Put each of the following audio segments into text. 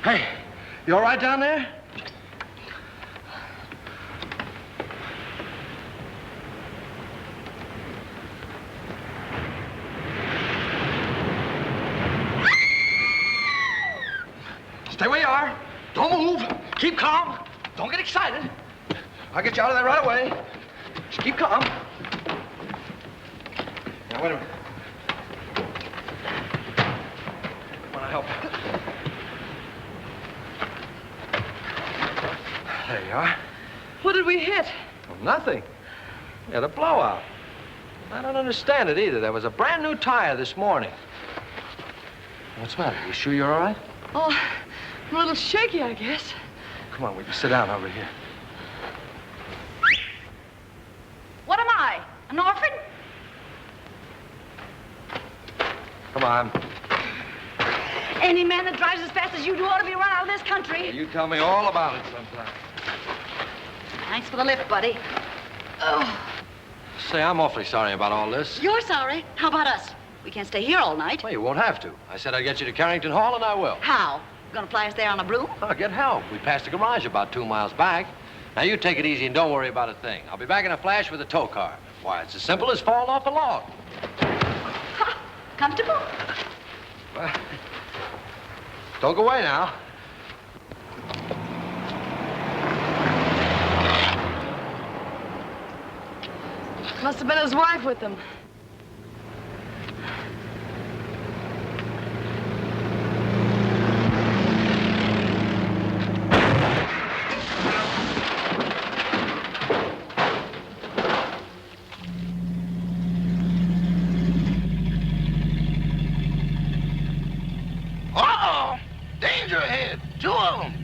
Hey, you all right down there? Stay where you are. Don't move. Keep calm. Don't get excited. I'll get you out of there right away. Just keep calm. Now, wait a minute. Want to help? There you are. What did we hit? Well, nothing. We had a blowout. I don't understand it either. There was a brand new tire this morning. What's the matter? You sure you're all right? Oh, I'm a little shaky, I guess. Come on, we can sit down over here. What am I? An orphan? Come on. Any man that drives as fast as you do ought to be run out of this country. You tell me all about it sometime. Thanks for the lift, buddy. Oh. Say, I'm awfully sorry about all this. You're sorry? How about us? We can't stay here all night. Well, you won't have to. I said I'd get you to Carrington Hall, and I will. How? Gonna fly us there on a broom? I'll get help. We passed the garage about 2 miles back. Now, you take it easy and don't worry about a thing. I'll be back in a flash with a tow car. Why, it's as simple as falling off a log. Ha! Comfortable? Well, don't go away now. Must have been his wife with him. Uh-oh! Danger ahead. 2 of them.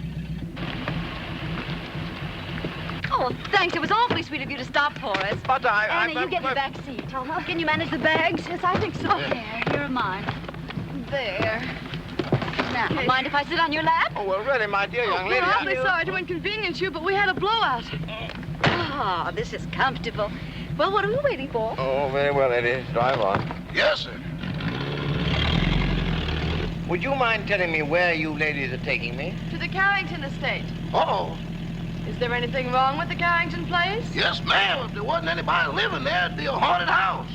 Oh, thanks. It was awfully sweet of you to stop for us. But Anna, you get in the back seat. Can you manage the bags? Yes, I think so. There, here are mine. There. Now, mind if I sit on your lap? Oh, well, really, my dear young lady. We're awfully sorry to inconvenience you, but we had a blowout. Ah, this is comfortable. Well, what are we waiting for? Oh, very well, lady. Drive on. Yes, sir. Would you mind telling me where you ladies are taking me? To the Carrington estate. Uh-oh. Is there anything wrong with the Carrington place? Yes, ma'am. If there wasn't anybody living there, it'd be a haunted house.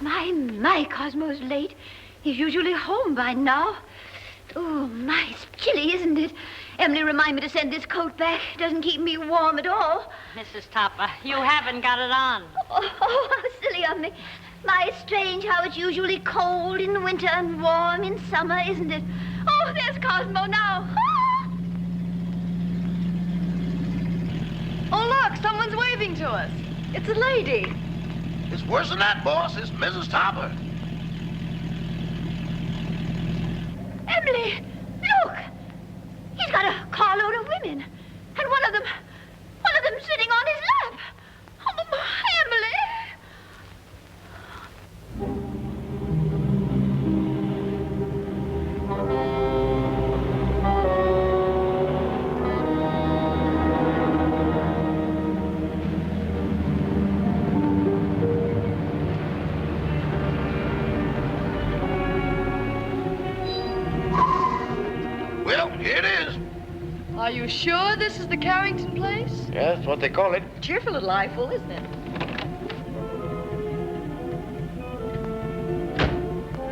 My, Cosmo's late. He's usually home by now. Oh, my, it's chilly, isn't it? Emily, remind me to send this coat back. It doesn't keep me warm at all. Mrs. Topper, you haven't got it on. Oh, how silly of me. My, it's strange how it's usually cold in winter and warm in summer, isn't it? Oh, there's Cosmo now. Ah! Oh, look, someone's waving to us. It's a lady. It's worse than that, boss. It's Mrs. Topper. Emily, look. He's got a carload of women. And one of them sitting on his lap. Oh, my, Emily. Well, here it is. Are you sure this is the Carrington place? Yes, that's what they call it. Cheerful little eyeful, isn't it?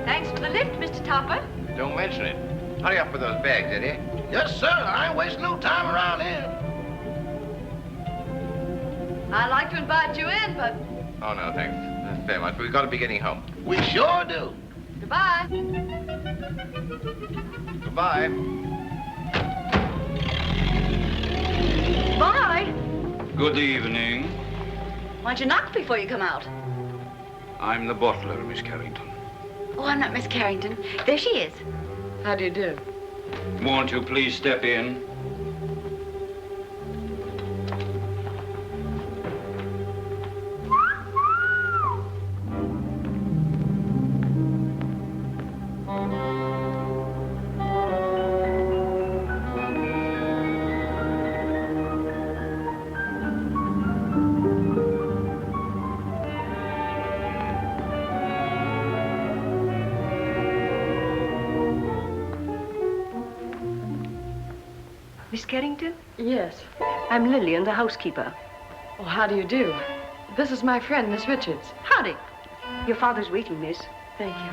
Thanks for the lift, Mr. Topper. Don't mention it. Hurry up with those bags, Eddie. Yes, sir. I ain't wasting no time around here. I'd like to invite you in, but Oh, no, thanks. That's very much. We've got to be getting home. We sure do. goodbye. Goodbye. Bye. Good evening. Why don't you knock before you come out? I'm the butler, Miss Carrington. Oh, I'm not Miss Carrington. There she is. How do you do? Won't you please step in? Miss Carrington? Yes. I'm Lillian, the housekeeper. Oh, how do you do? This is my friend, Miss Richards. Howdy. Your father's waiting, miss. Thank you.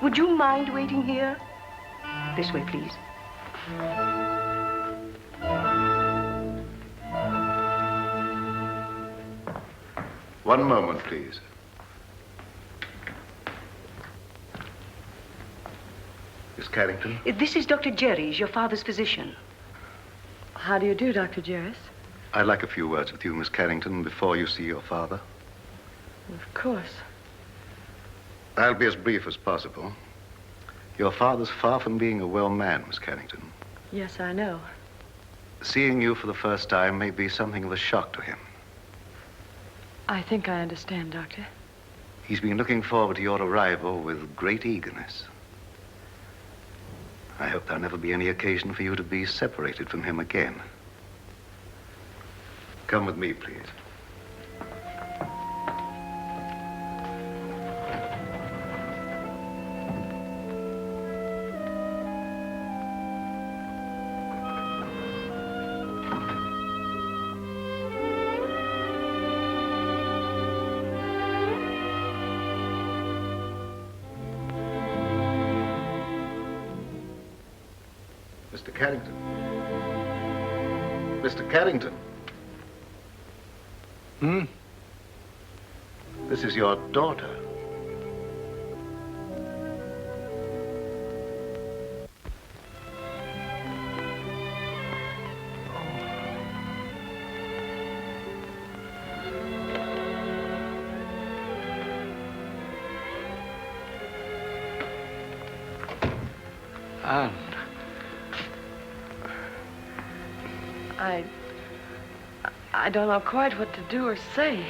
Would you mind waiting here? This way, please. One moment, please. Miss Carrington? This is Dr. Jerry's, your father's physician. How do you do, Dr. Jerris? I'd like a few words with you, Miss Carrington, before you see your father. Of course. I'll be as brief as possible. Your father's far from being a well man, Miss Carrington. Yes, I know. Seeing you for the first time may be something of a shock to him. I think I understand, Doctor. He's been looking forward to your arrival with great eagerness. I hope there'll never be any occasion for you to be separated from him again. Come with me, please. Mr. Carrington. Mr. Carrington. This is your daughter. Anne. I don't know quite what to do or say.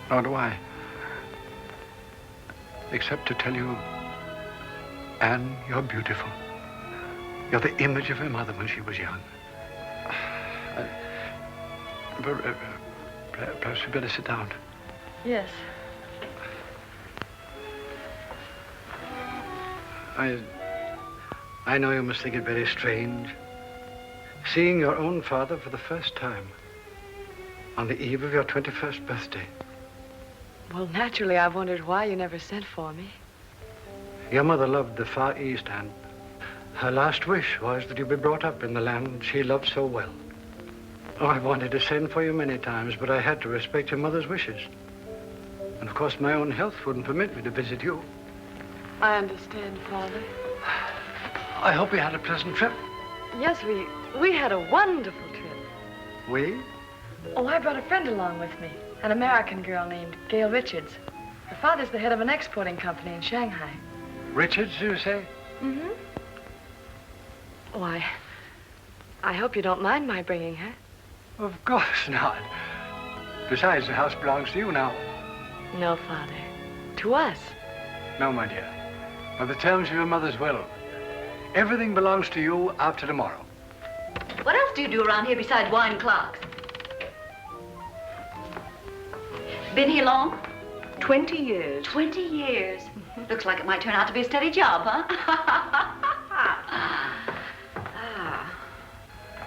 Nor do I. Except to tell you, Anne, you're beautiful. You're the image of her mother when she was young. Perhaps we better sit down. Yes. I know you must think it very strange, seeing your own father for the first time on the eve of your 21st birthday. Well, naturally, I've wondered why you never sent for me. Your mother loved the Far East, and her last wish was that you be brought up in the land she loved so well. Oh, I've wanted to send for you many times, but I had to respect your mother's wishes. And of course, my own health wouldn't permit me to visit you. I understand, Father. I hope you had a pleasant trip. Yes, we had a wonderful trip. We? Oh, I brought a friend along with me, an American girl named Gail Richards. Her father's the head of an exporting company in Shanghai. Richards, you say? Mm-hmm. Oh, I hope you don't mind my bringing her. Of course not. Besides, the house belongs to you now. No, Father. To us. No, my dear. By the terms of your mother's will, everything belongs to you after tomorrow. What else do you do around here besides wine clocks? Been here long? 20 years. 20 years. Looks like it might turn out to be a steady job, huh?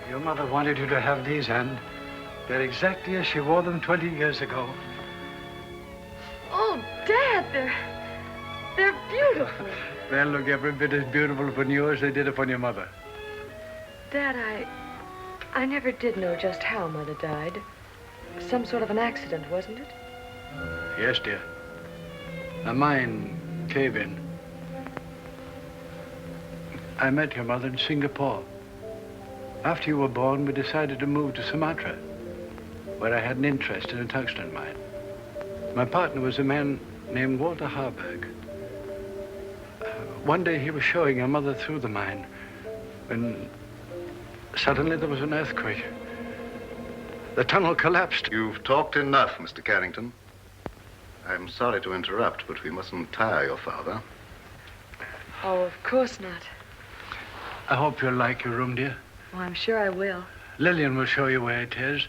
Your mother wanted you to have these, and they're exactly as she wore them 20 years ago. Oh, Dad, they're beautiful. They'll look every bit as beautiful upon you as they did upon your mother. Dad, I never did know just how Mother died. Some sort of an accident, wasn't it? Yes, dear. A mine cave-in. I met your mother in Singapore. After you were born, we decided to move to Sumatra, where I had an interest in a tungsten mine. My partner was a man named Walter Harburg. One day he was showing your mother through the mine when suddenly there was an earthquake. The tunnel collapsed. You've talked enough, Mr. Carrington. I'm sorry to interrupt, but we mustn't tire your father. Oh, of course not. I hope you'll like your room, dear. Oh, I'm sure I will. Lillian will show you where it is.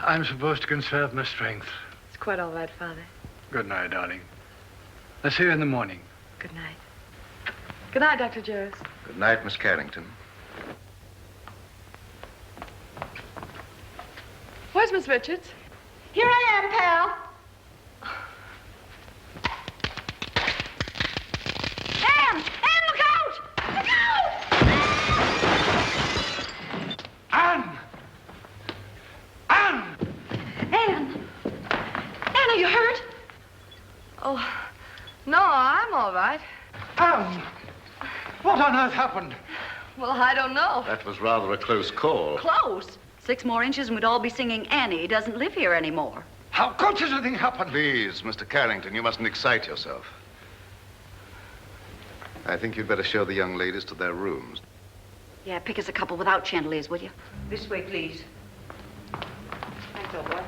I'm supposed to conserve my strength. It's quite all right, Father. Good night, darling. I'll see you in the morning. Good night. Good night, Dr. Jarvis. Good night, Miss Carrington. Where's Miss Richards? Here I am, pal. Anne! Anne, look out! Look out! Anne! Anne! Anne! Anne, are you hurt? Oh, no, I'm all right. Anne! What on earth happened? Well, I don't know. That was rather a close call. Close. 6 more inches and we'd all be singing Annie doesn't live here anymore. How could such a thing happen? Please, Mr. Carrington, you mustn't excite yourself. I think you'd better show the young ladies to their rooms. Yeah, pick us a couple without chandeliers, will you? This way, please. Thanks, old boy.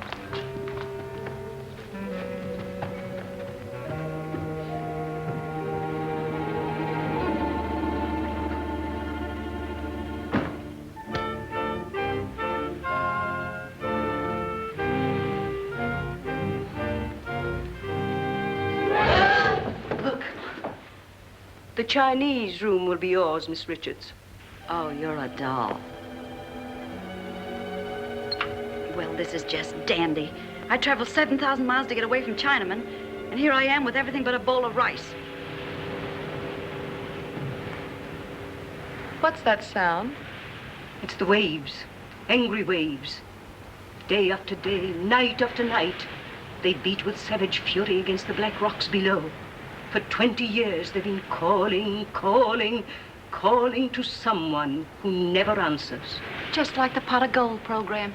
Look. The Chinese room will be yours, Miss Richards. Oh, you're a doll. Well, this is just dandy. I traveled 7,000 miles to get away from Chinamen, and here I am with everything but a bowl of rice. What's that sound? It's the waves, angry waves. Day after day, night after night, they beat with savage fury against the black rocks below. For 20 years, they've been calling, calling, calling to someone who never answers. Just like the pot of gold program.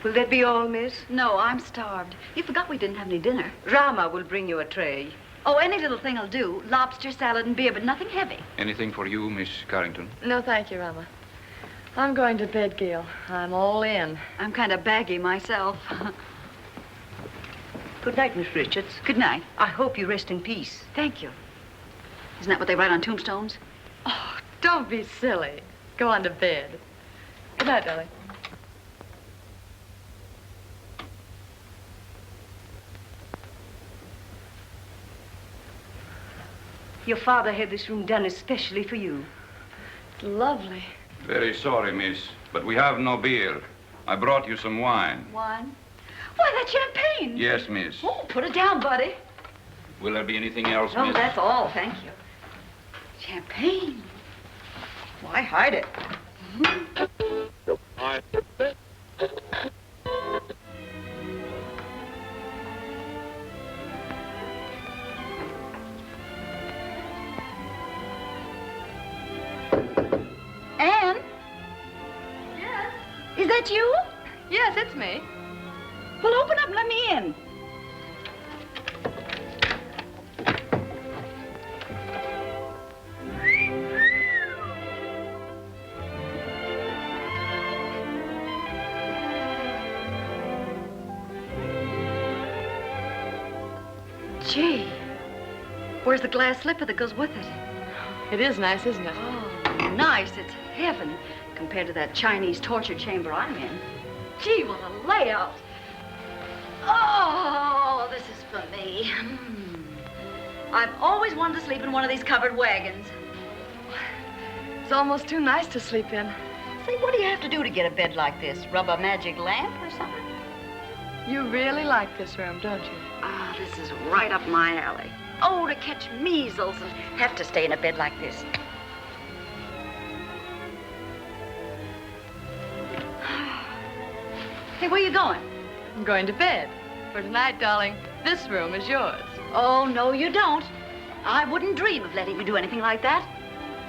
Will that be all, miss? No, I'm starved. You forgot we didn't have any dinner. Rama will bring you a tray. Oh, any little thing will do. Lobster, salad, and beer, but nothing heavy. Anything for you, Miss Carrington? No, thank you, Rama. I'm going to bed, Gail. I'm all in. I'm kind of baggy myself. Good night, Miss Richards. Good night. I hope you rest in peace. Thank you. Isn't that what they write on tombstones? Oh, don't be silly. Go on to bed. Good night, darling. Your father had this room done especially for you. It's lovely. Very sorry, miss, but we have no beer. I brought you some wine. Wine? Why, that's champagne. Yes, miss. Oh, put it down, buddy. Will there be anything else, No, miss? that's all, thank you. Champagne. Why hide it? Anne? Yes? Is that you? Yes, it's me. Well, open up and let me in. Gee, where's the glass slipper that goes with it? It is nice, isn't it? Oh, nice. It's heaven compared to that Chinese torture chamber I'm in. Gee, what a layout. Oh, this is for me. I've always wanted to sleep in one of these covered wagons. It's almost too nice to sleep in. Say, what do you have to do to get a bed like this? Rub a magic lamp or something? You really like this room, don't you? Ah, this is right up my alley. Oh, to catch measles and have to stay in a bed like this. Hey, where you going? I'm going to bed. For tonight, darling, this room is yours. Oh, no, you don't. I wouldn't dream of letting you do anything like that.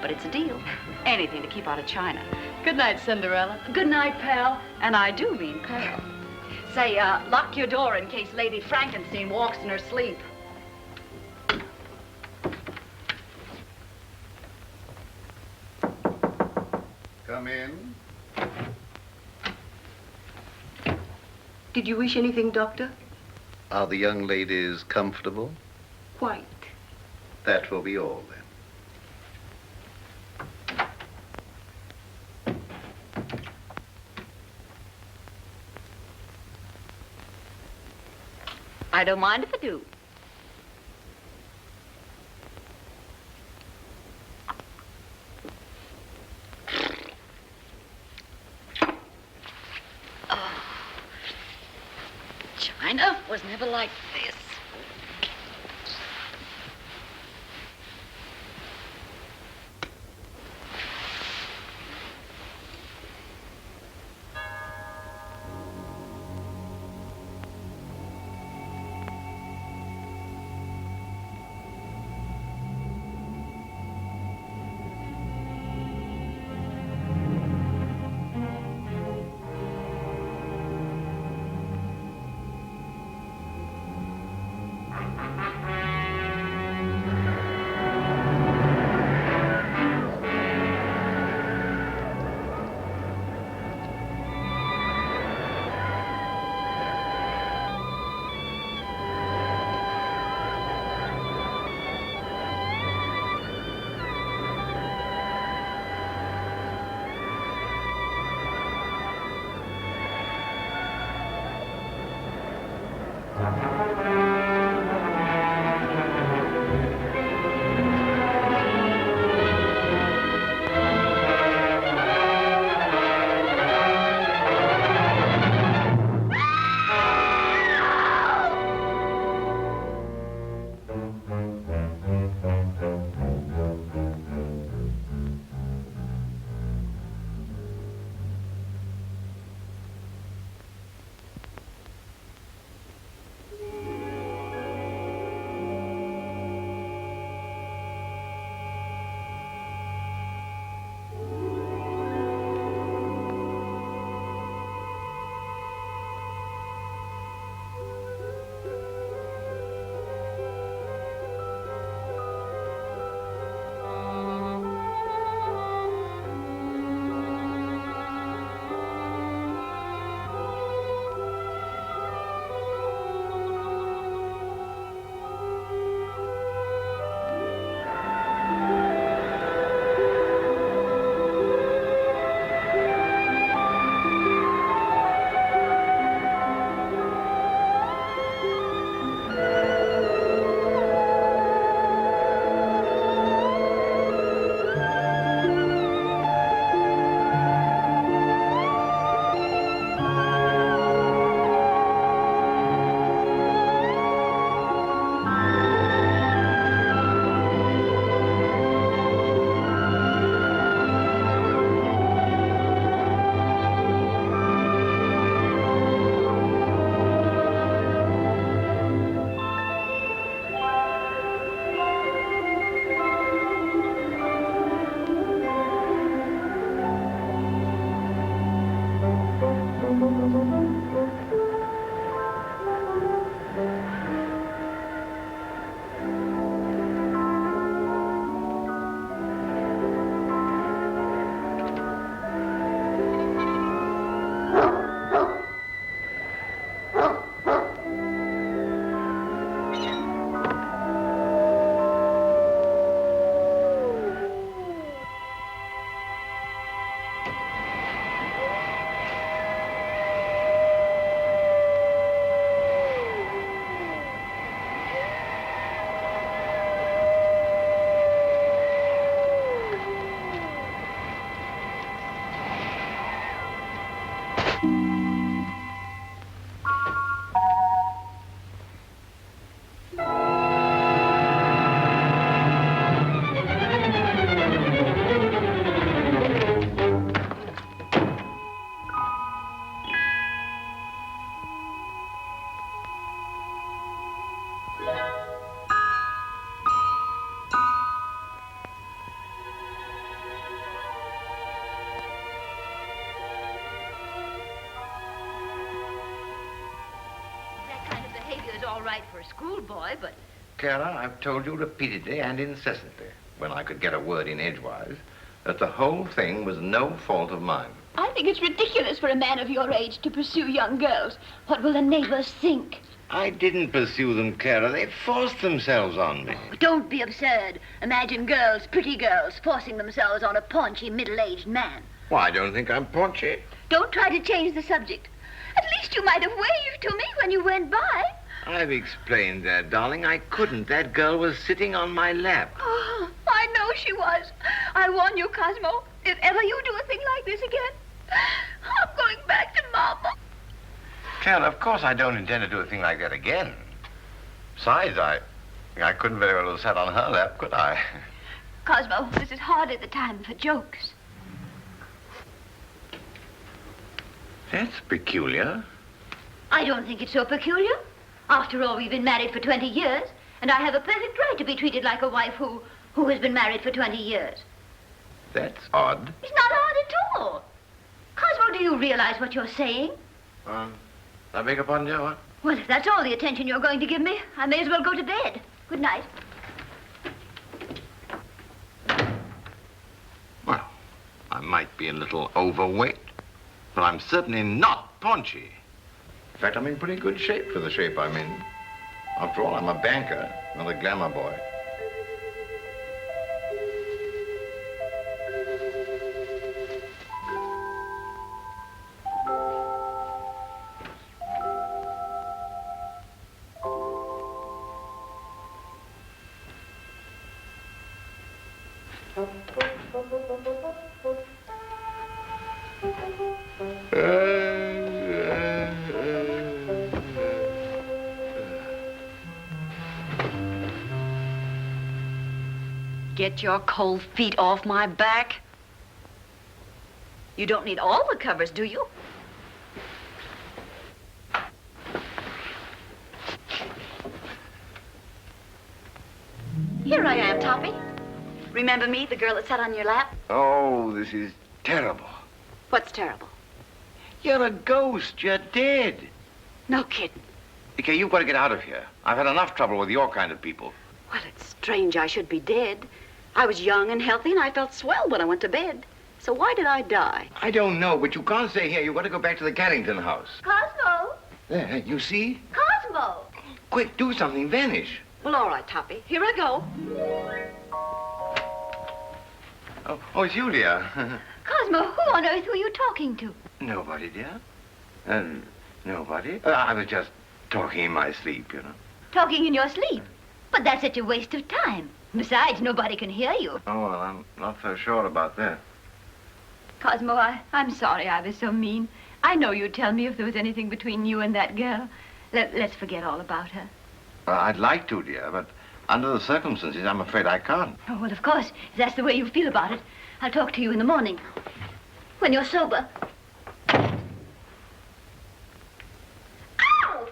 But it's a deal. Anything to keep out of China. Good night, Cinderella. Good night, pal. And I do mean pal. Say, lock your door in case Lady Frankenstein walks in her sleep. Come in. Did you wish anything, Doctor? Are the young ladies comfortable? Quite. That will be all, then. I don't mind if I do. China was never like this. All right for a schoolboy, but... Kara, I've told you repeatedly and incessantly, when I could get a word in edgewise, that the whole thing was no fault of mine. I think it's ridiculous for a man of your age to pursue young girls. What will the neighbors think? I didn't pursue them, Kara. They forced themselves on me. Oh, don't be absurd. Imagine girls, pretty girls, forcing themselves on a paunchy, middle-aged man. Well, I don't think I'm paunchy. Don't try to change the subject. At least you might have waved to me when you went by. I've explained that, darling. I couldn't. That girl was sitting on my lap. Oh, I know she was. I warn you, Cosmo, if ever you do a thing like this again, I'm going back to Mama. Phil, of course I don't intend to do a thing like that again. Besides, I couldn't very well have sat on her lap, could I? Cosmo, this is hardly the time for jokes. That's peculiar. I don't think it's so peculiar. After all, we've been married for 20 years, and I have a perfect right to be treated like a wife who has been married for 20 years. That's odd. It's not odd at all. Cosmo, do you realize what you're saying? I beg your pardon, dear, what? Well, if that's all the attention you're going to give me, I may as well go to bed. Good night. Well, I might be a little overweight, but I'm certainly not paunchy. In fact, I'm in pretty good shape for the shape I'm in. After all, I'm a banker, not a glamour boy. Get your cold feet off my back. You don't need all the covers, do you? Here I am, Toppy. Remember me, the girl that sat on your lap? Oh, this is terrible. What's terrible? You're a ghost. You're dead. No kidding. Okay, you've got to get out of here. I've had enough trouble with your kind of people. Well, it's strange I should be dead. I was young and healthy, and I felt swell when I went to bed. So why did I die? I don't know, but you can't stay here. You've got to go back to the Carrington house. Cosmo! There, you see? Cosmo! Quick, do something. Vanish. Well, all right, Toppy. Here I go. Oh, it's you, dear. Cosmo, who on earth were you talking to? Nobody, dear. Nobody. I was just talking in my sleep, you know. Talking in your sleep? But that's such a waste of time. Besides, nobody can hear you. Oh, well, I'm not so sure about that. Cosmo, I'm sorry I was so mean. I know you'd tell me if there was anything between you and that girl. Let's forget all about her. I'd like to, dear, but under the circumstances, I'm afraid I can't. Oh, well, of course, if that's the way you feel about it, I'll talk to you in the morning, when you're sober. Ow!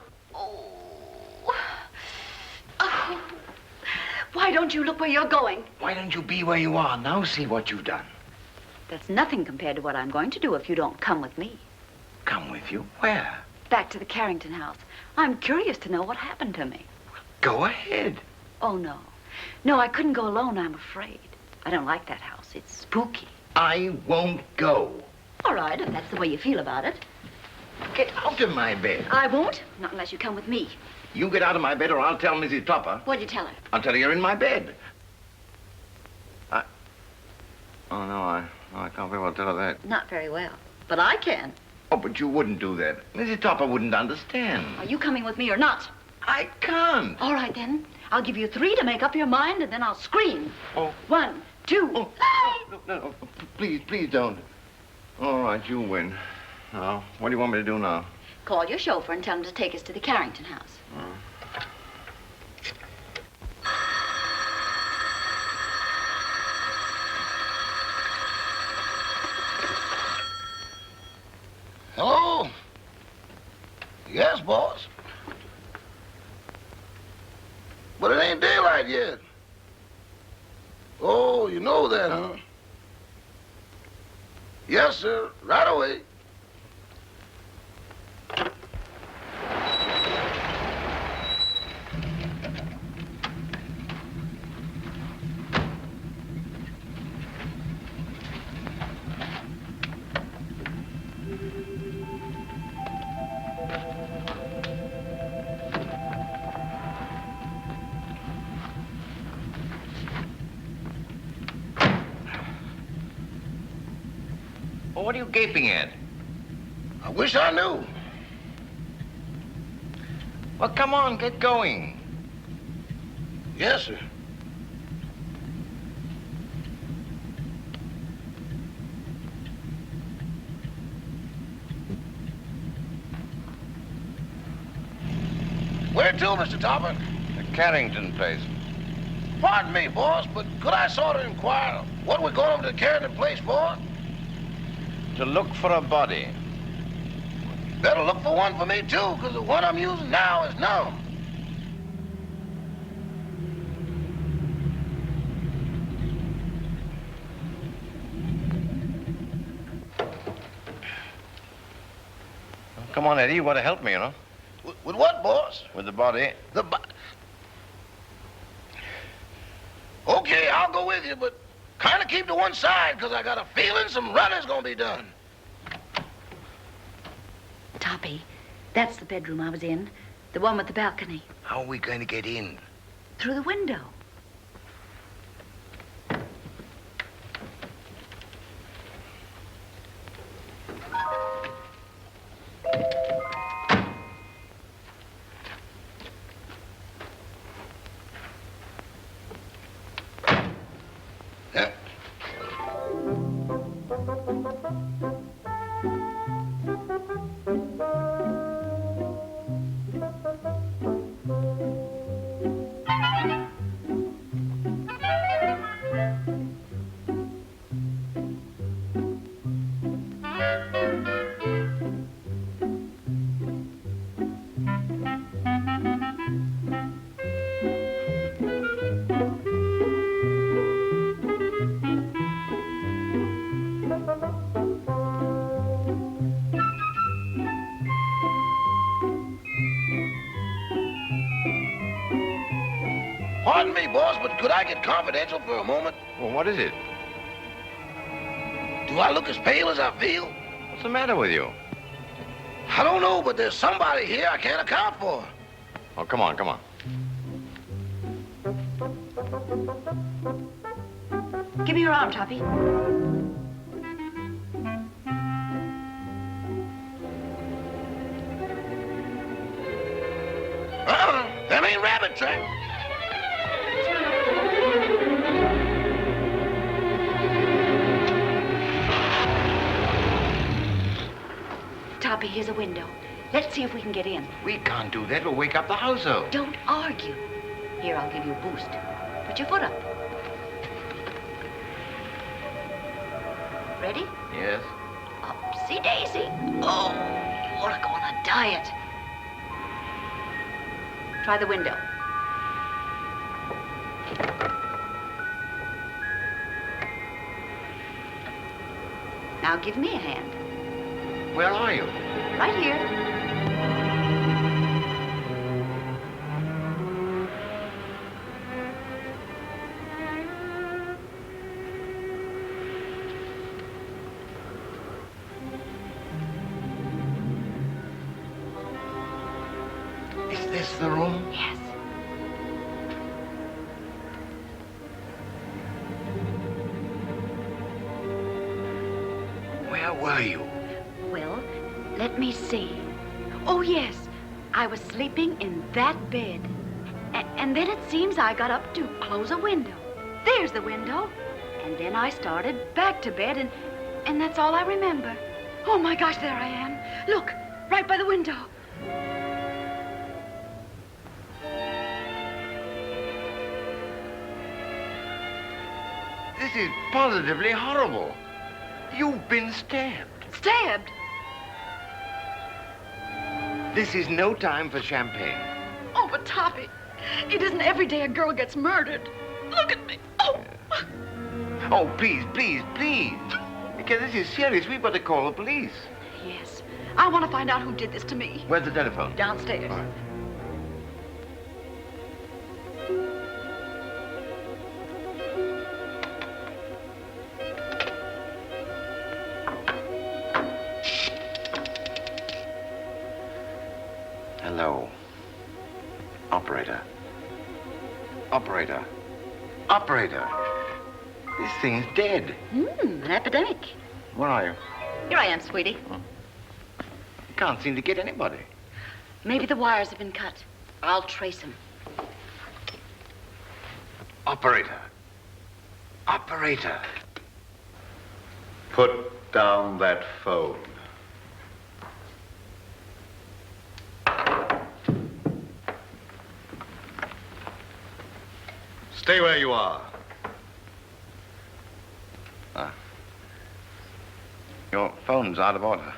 Oh. Why don't you look where you're going? Why don't you be where you are? Now see what you've done. That's nothing compared to what I'm going to do if you don't come with me. Come with you? Where? Back to the Carrington house. I'm curious to know what happened to me. Go ahead. Oh, no. No, I couldn't go alone, I'm afraid. I don't like that house. It's spooky. I won't go. All right, if that's the way you feel about it. Get out of my bed. I won't, not unless you come with me. You get out of my bed or I'll tell Mrs. Topper. What'd you tell her? I'll tell her you're in my bed. Oh, no, I can't very well tell her that. Not very well, but I can. Oh, but you wouldn't do that. Mrs. Topper wouldn't understand. Are you coming with me or not? I can't. All right, then. I'll give you 3 to make up your mind, and then I'll scream. Oh. 1, 2. Oh, no, please don't. All right, you win. Now, what do you want me to do now? Call your chauffeur and tell him to take us to the Carrington house. Hello? Yes, boss. But it ain't daylight yet. Oh, you know that, huh? Yes, sir. Right away. Well, what are you gaping at? I wish I knew. Well, come on, get going. Yes, sir. Where to, Mr. Topper? The Carrington place. Pardon me, boss, but could I sort of inquire what we're going over to the Carrington place for? To look for a body. Better look for one for me, too, because the one I'm using now is numb. Come on, Eddie, you want to help me, you know? With what, boss? With the body. Okay, I'll go with you, but kind of keep to one side, because I got a feeling some running's going to be done. Toppy, that's the bedroom I was in. The one with the balcony. How are we going to get in? Through the window. Pardon me, boss, but could I get confidential for a moment? Well, what is it? Do I look as pale as I feel? What's the matter with you? I don't know, but there's somebody here I can't account for. Oh, come on, come on. Give me your arm, Toppy. Them ain't rabbit tracks. Toppy, here's a window. Let's see if we can get in. We can't do that. We'll wake up the household. Don't argue. Here, I'll give you a boost. Put your foot up. Ready? Yes. Upsy daisy. Oh, you ought to go on a diet. Try the window. Now give me a hand. Where are you? Right here. Is this the room? Yes. Where were you? Well, let me see. Oh, yes. I was sleeping in that bed. And then it seems I got up to close a window. There's the window. And then I started back to bed, and that's all I remember. Oh, my gosh, there I am. Look, right by the window. This is positively horrible. You've been stabbed. Stabbed? This is no time for champagne. Oh, but Toppy, it isn't every day a girl gets murdered. Look at me. Oh. Oh, please, please, please. Because this is serious. We've got to call the police. Yes. I want to find out who did this to me. Where's the telephone? Downstairs. All right. Hello. Operator. Operator. Operator. This thing's dead. An epidemic. Where are you? Here I am, sweetie. Can't seem to get anybody. Maybe the wires have been cut. I'll trace them. Operator. Operator. Put down that phone. Stay where you are. Your phone's out of order.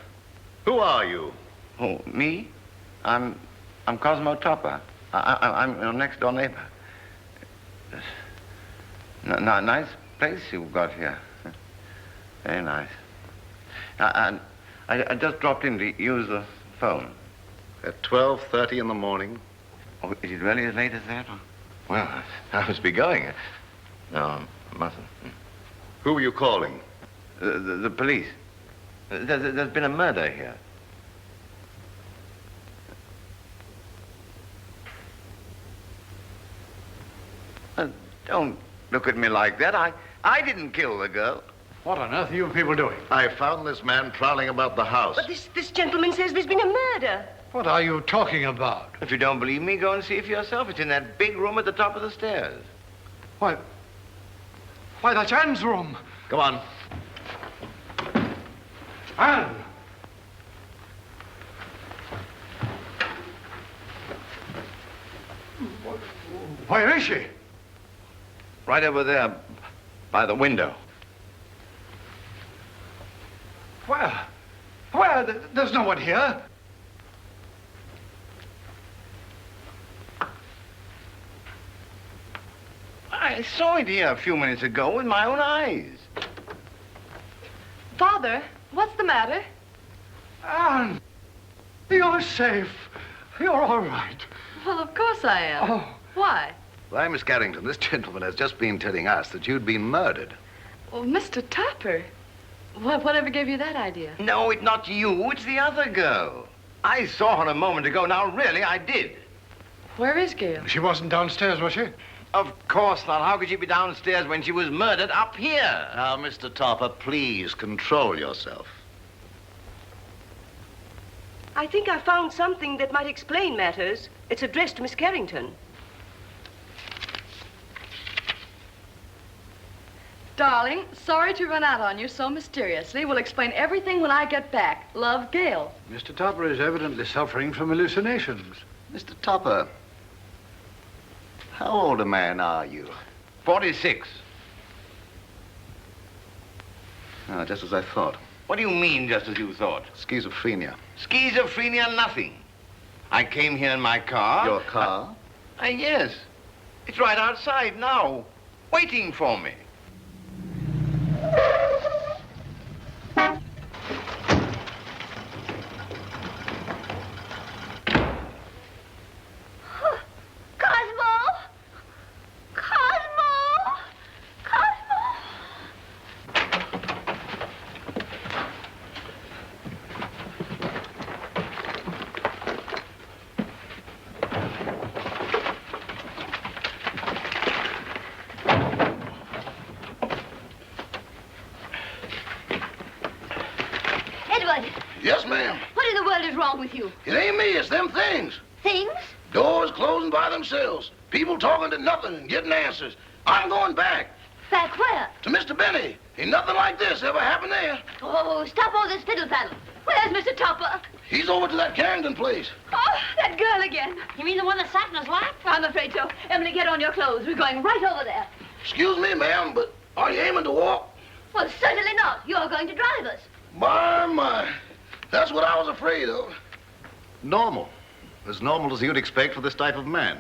Who are you? Oh, me? I'm Cosmo Topper. I'm your next door neighbor. Nice place you've got here. Very nice. I just dropped in to use the phone. At 12:30 in the morning? Oh, is it really as late as that? Well, I must be going. No, I mustn't. Who were you calling? The police. There's been a murder here. Don't look at me like that. I didn't kill the girl. What on earth are you people doing? I found this man prowling about the house. But this gentleman says there's been a murder. What are you talking about? If you don't believe me, go and see for yourself. It's in that big room at the top of the stairs. Why, that's Anne's room. Come on. Anne! Where is she? Right over there, by the window. Where? Where? There's no one here. I saw it here a few minutes ago with my own eyes. Father, what's the matter? Anne, you're safe. You're all right. Well, of course I am. Oh. Why? Why, Miss Carrington, this gentleman has just been telling us that you'd been murdered. Well, Mr. Topper, whatever gave you that idea? No, it's not you. It's the other girl. I saw her a moment ago. Now, really, I did. Where is Gail? She wasn't downstairs, was she? Of course not. How could she be downstairs when she was murdered up here? Now, Mr. Topper, please control yourself. I think I found something that might explain matters. It's addressed to Miss Carrington. Darling, sorry to run out on you so mysteriously. We'll explain everything when I get back. Love, Gail. Mr. Topper is evidently suffering from hallucinations. Mr. Topper, how old a man are you? 46. Ah, just as I thought. What do you mean, just as you thought? Schizophrenia. Schizophrenia, nothing. I came here in my car. Your car? Yes. It's right outside now, waiting for me. Yes, ma'am. What in the world is wrong with you? It ain't me, it's them things. Things? Doors closing by themselves. People talking to nothing and getting answers. I'm going back. Back where? To Mr. Benny. Ain't nothing like this ever happened there. Oh, stop all this fiddle-faddle. Where's Mr. Topper? He's over to that Carrington place. Oh, that girl again. You mean the one that sat in his lap? I'm afraid so. Emily, get on your clothes. We're going right over there. Excuse me, ma'am, but are you aiming to walk? Well, certainly not. You're going to drive us. My. That's what I was afraid of. Normal. As normal as you'd expect for this type of man.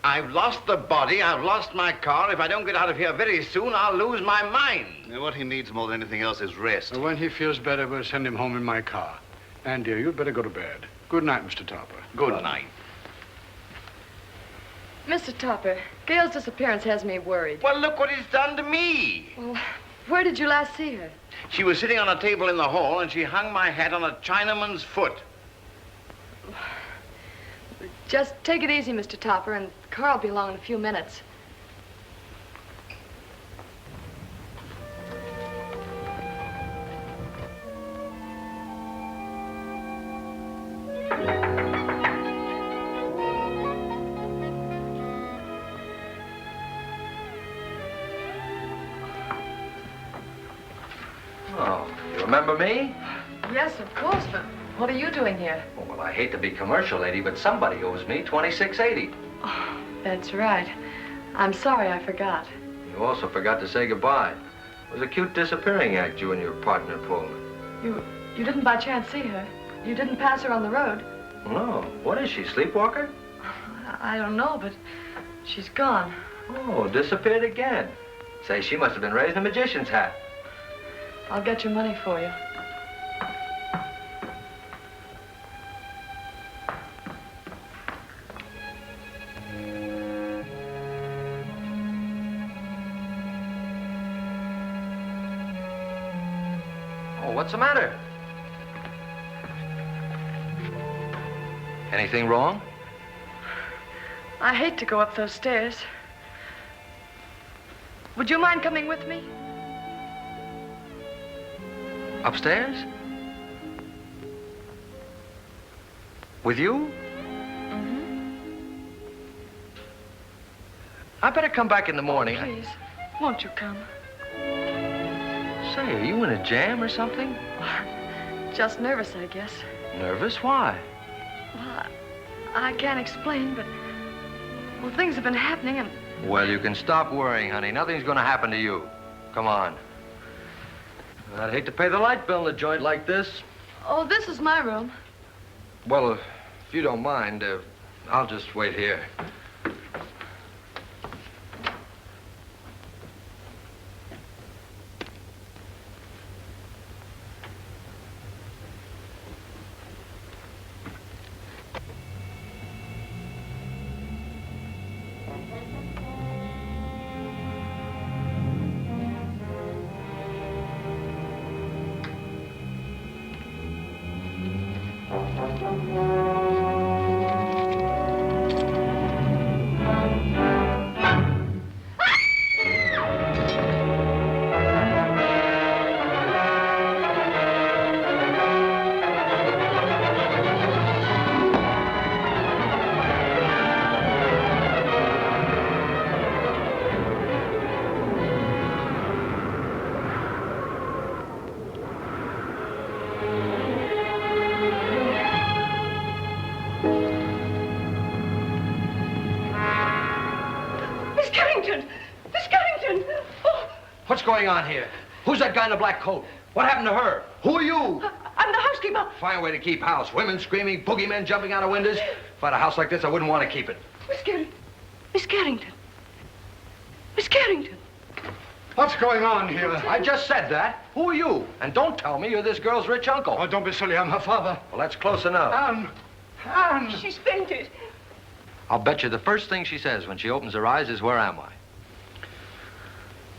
I've lost the body, I've lost my car. If I don't get out of here very soon, I'll lose my mind. Now, what he needs more than anything else is rest. When he feels better, we'll send him home in my car. And, dear, you'd better go to bed. Good night, Mr. Topper. Good night. Mr. Topper, Gail's disappearance has me worried. Well, look what it's done to me. Well, where did you last see her? She was sitting on a table in the hall, and she hung my hat on a Chinaman's foot. Just take it easy, Mr. Topper, and the car will be along in a few minutes. Oh, you remember me? Yes, of course, but what are you doing here? Oh, well, I hate to be commercial, lady, but somebody owes me $26.80. Oh, that's right. I'm sorry I forgot. You also forgot to say goodbye. It was a cute disappearing act you and your partner pulled. You didn't by chance see her? You didn't pass her on the road? No. What is she, sleepwalker? I don't know, but she's gone. Oh, disappeared again. Say, she must have been raising a magician's hat. I'll get your money for you. Oh, what's the matter? Anything wrong? I hate to go up those stairs. Would you mind coming with me? Upstairs? With you? Mm-hmm. I better come back in the morning. Oh, please, won't you come? Say, are you in a jam or something? Just nervous, I guess. Nervous? Why? Well, I can't explain, but... Well, things have been happening and... Well, you can stop worrying, honey. Nothing's gonna happen to you. Come on. I'd hate to pay the light bill in a joint like this. Oh, this is my room. Well, if you don't mind, I'll just wait here. What's going on here? Who's that guy in the black coat? What happened to her? Who are you? I'm the housekeeper. Fine way to keep house. Women screaming, boogeymen jumping out of windows. If I had a house like this, I wouldn't want to keep it. Miss Carrington. Miss Carrington. Miss Carrington. What's going on here? I just said that. Who are you? And don't tell me you're this girl's rich uncle. Oh, don't be silly. I'm her father. Well, that's close enough. Anne! She's fainted. I'll bet you the first thing she says when she opens her eyes is, "Where am I?"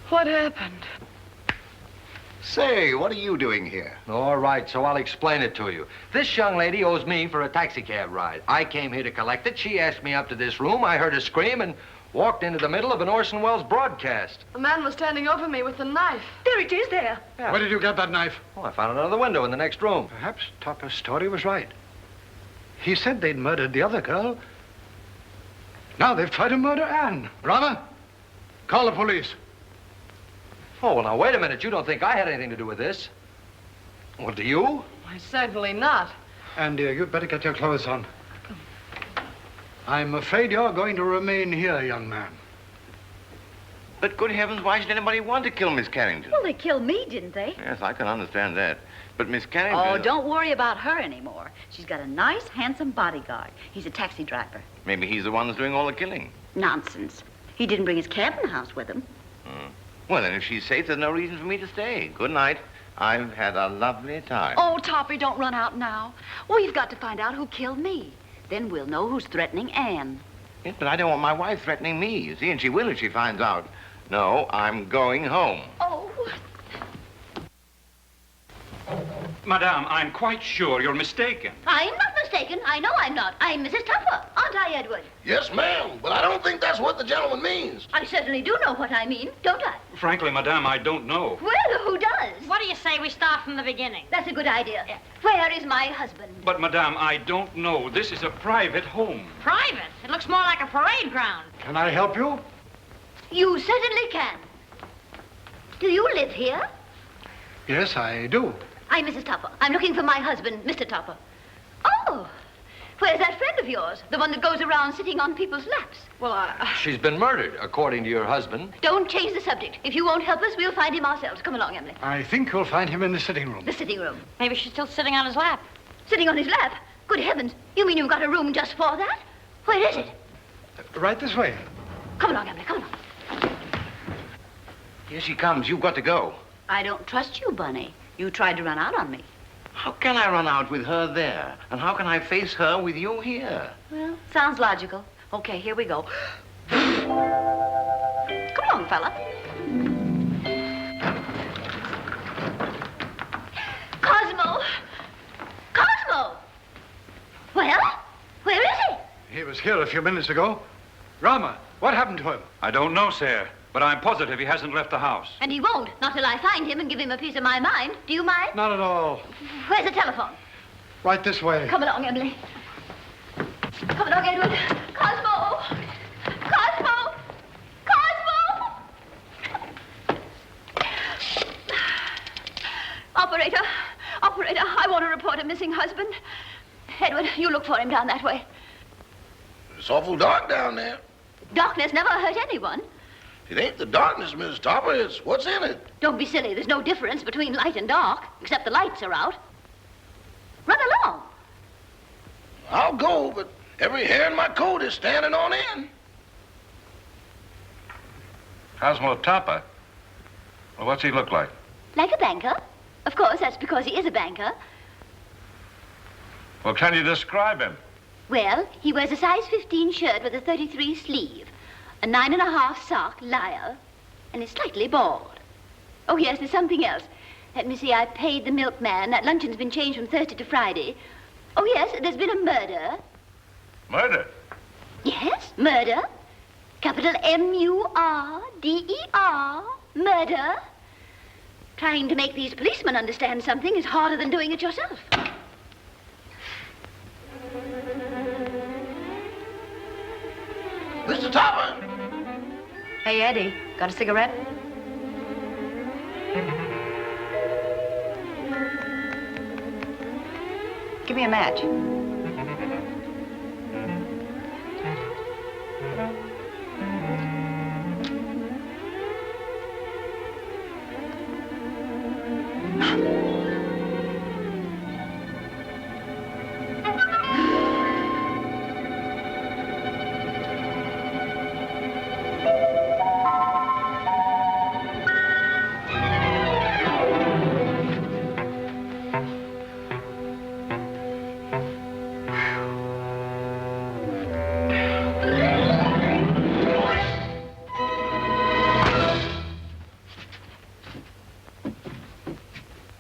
What happened? Say, what are you doing here? All right, so I'll explain it to you. This young lady owes me for a taxicab ride. I came here to collect it. She asked me up to this room. I heard her scream and walked into the middle of an Orson Welles broadcast. A man was standing over me with a knife. There it is, there. Yeah. Where did you get that knife? Oh, I found it under the window in the next room. Perhaps Topper's story was right. He said they'd murdered the other girl. Now they've tried to murder Anne. Rama, call the police. Oh, well, now, wait a minute. You don't think I had anything to do with this? Well, do you? Why, certainly not. Anne, dear, you'd better get your clothes on. I'm afraid you're going to remain here, young man. But good heavens, why should anybody want to kill Miss Carrington? Well, they killed me, didn't they? Yes, I can understand that. But Miss Carrington... Oh, don't worry about her anymore. She's got a nice, handsome bodyguard. He's a taxi driver. Maybe he's the one that's doing all the killing. Nonsense. He didn't bring his cabin house with him. Well, then, if she's safe, there's no reason for me to stay. Good night. I've had a lovely time. Oh, Toppy, don't run out now. We've got to find out who killed me. Then we'll know who's threatening Anne. Yes, but I don't want my wife threatening me, you see, and she will if she finds out. No, I'm going home. Oh. Madame, I'm quite sure you're mistaken. I'm not mistaken. I know I'm not. I'm Mrs. Tupper, aren't I, Edward? Yes, ma'am, but I don't think that's what the gentleman means. I certainly do know what I mean, don't I? Frankly, Madame, I don't know. Well, who does? What do you say we start from the beginning? That's a good idea. Where is my husband? But, Madame, I don't know. This is a private home. Private? It looks more like a parade ground. Can I help you? You certainly can. Do you live here? Yes, I do. I'm Mrs. Tupper. I'm looking for my husband, Mr. Tupper. Oh, Where's that friend of yours? The one that goes around sitting on people's laps? Well, She's been murdered, according to your husband. Don't change the subject. If you won't help us, we'll find him ourselves. Come along, Emily. I think you'll find him in the sitting room. The sitting room. Maybe she's still sitting on his lap. Sitting on his lap? Good heavens. You mean you've got a room just for that? Where is it? Right this way. Come along, Emily. Come along. Here she comes. You've got to go. I don't trust you, Bunny. You tried to run out on me. How can I run out with her there? And how can I face her with you here? Well, sounds logical. Okay, here we go. Come along, fella. Cosmo! Cosmo! Well, where is he? He was here a few minutes ago. Rama, what happened to him? I don't know, sir, but I'm positive he hasn't left the house. And he won't, not till I find him and give him a piece of my mind. Do you mind? Not at all. Where's the telephone? Right this way. Come along, Emily. Come along, Edward. Cosmo! Cosmo! Cosmo! Operator! Operator, I want to report a missing husband. Edward, you look for him down that way. It's awful dark down there. Darkness never hurt anyone. It ain't the darkness, Mrs. Topper. It's what's in it. Don't be silly. There's no difference between light and dark, except the lights are out. Run along. I'll go, but every hair in my coat is standing on end. Cosmo Topper? Well, what's he look like? Like a banker. Of course, that's because he is a banker. Well, can you describe him? Well, he wears a size 15 shirt with a 33 sleeve, a 9.5 sock lyre, and is slightly bald. Oh, yes, there's something else. Let me see, I paid the milkman. That luncheon's been changed from Thursday to Friday. Oh, yes, there's been a murder. Murder? Yes, murder. Capital M-U-R-D-E-R. Murder. Trying to make these policemen understand something is harder than doing it yourself. Mr. Topper! Hey, Eddie, got a cigarette? Give me a match.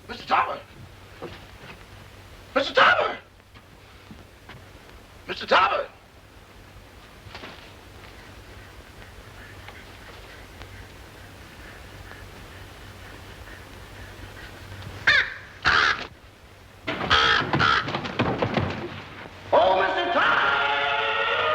Mr. Topper! Mr. Topper! Mr. Topper! Oh, Mr. Topper!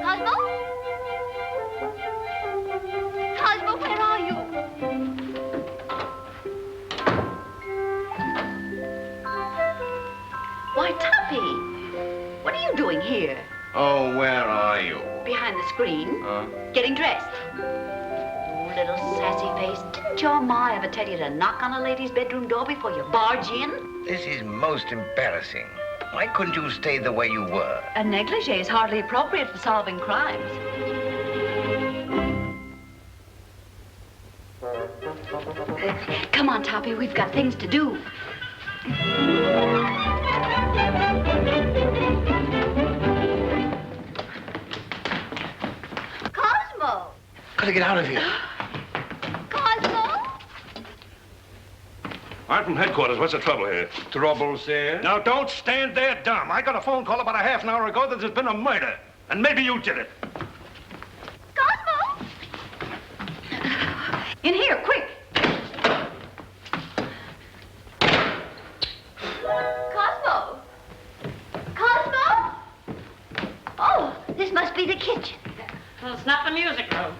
Cosmo? Cosmo, where are you? Why, Tuppy, what are you doing here? Oh, where are you? Behind the screen, Huh? getting dressed. Oh, little sassy face, didn't your ma ever tell you to knock on a lady's bedroom door before you barge in? This is most embarrassing. Why couldn't you stay the way you were? A negligee is hardly appropriate for solving crimes. Come on, Toppy, we've got things to do. Cosmo! Gotta get out of here. Cosmo! I'm from headquarters. What's the trouble here? Trouble, sir? Now, don't stand there dumb. I got a phone call about a half an hour ago that there's been a murder. And maybe you did it. Cosmo! In here, quick. Cosmo! Cosmo! Oh, this must be the kitchen. Well, it's not the music room.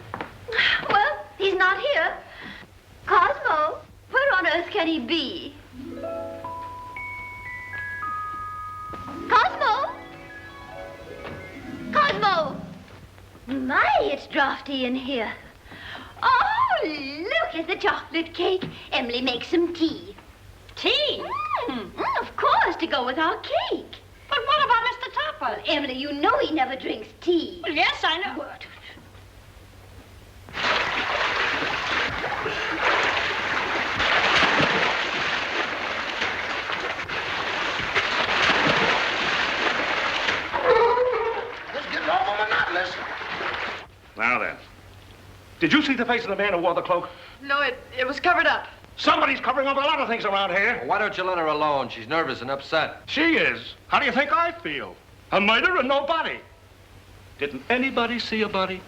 Well, he's not here. Cosmo, where on earth can he be? Cosmo! Cosmo! My, it's drafty in here. Oh, look at the chocolate cake. Emily, make some tea. Tea? Of course, to go with our cake. But what about Mr. Topper? Emily, you know he never drinks tea. Well, yes, I know. What? This getting awful monotonous. Now then, did you see the face of the man who wore the cloak? No, it was covered up. Somebody's covering up a lot of things around here. Well, why don't you let her alone? She's nervous and upset. She is. How do you think I feel? A murder and no body. Didn't anybody see a body?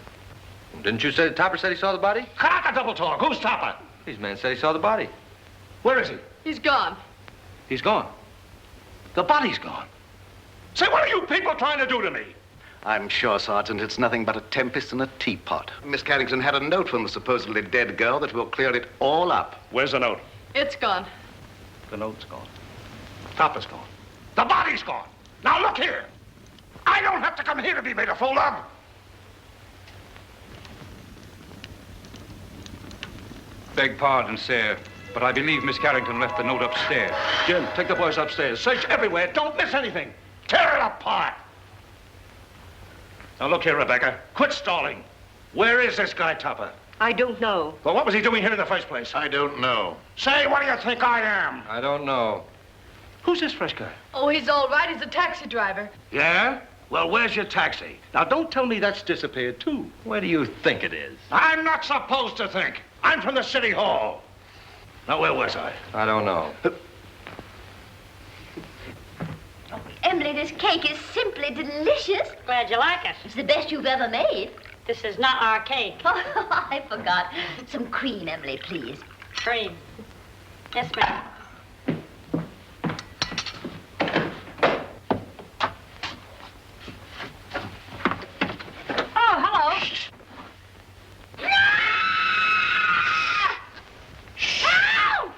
Didn't you say Topper said he saw the body? Cut a double talk. Who's Topper? These men said he saw the body. Where is he? He's gone. He's gone. The body's gone. Say, what are you people trying to do to me? I'm sure, Sergeant, it's nothing but a tempest in a teapot. Miss Carrington had a note from the supposedly dead girl that will clear it all up. Where's the note? It's gone. The note's gone. Topper's gone. The body's gone. Now look here. I don't have to come here to be made a fool of. Beg pardon, sir, but I believe Miss Carrington left the note upstairs. Jim, take the boys upstairs. Search everywhere. Don't miss anything. Tear it apart. Now look here, Rebecca. Quit stalling. Where is this guy, Topper? I don't know. Well, what was he doing here in the first place? I don't know. Say, what do you think I am? I don't know. Who's this fresh guy? Oh, he's all right. He's a taxi driver. Yeah? Well, where's your taxi? Now, don't tell me that's disappeared, too. Where do you think it is? I'm not supposed to think. I'm from the city hall. Now, where was I? I don't know. Emily, this cake is simply delicious. Glad you like it. It's the best you've ever made. This is not our cake. Oh, I forgot. Some cream, Emily, please. Cream. Yes, ma'am. Oh, hello. Help!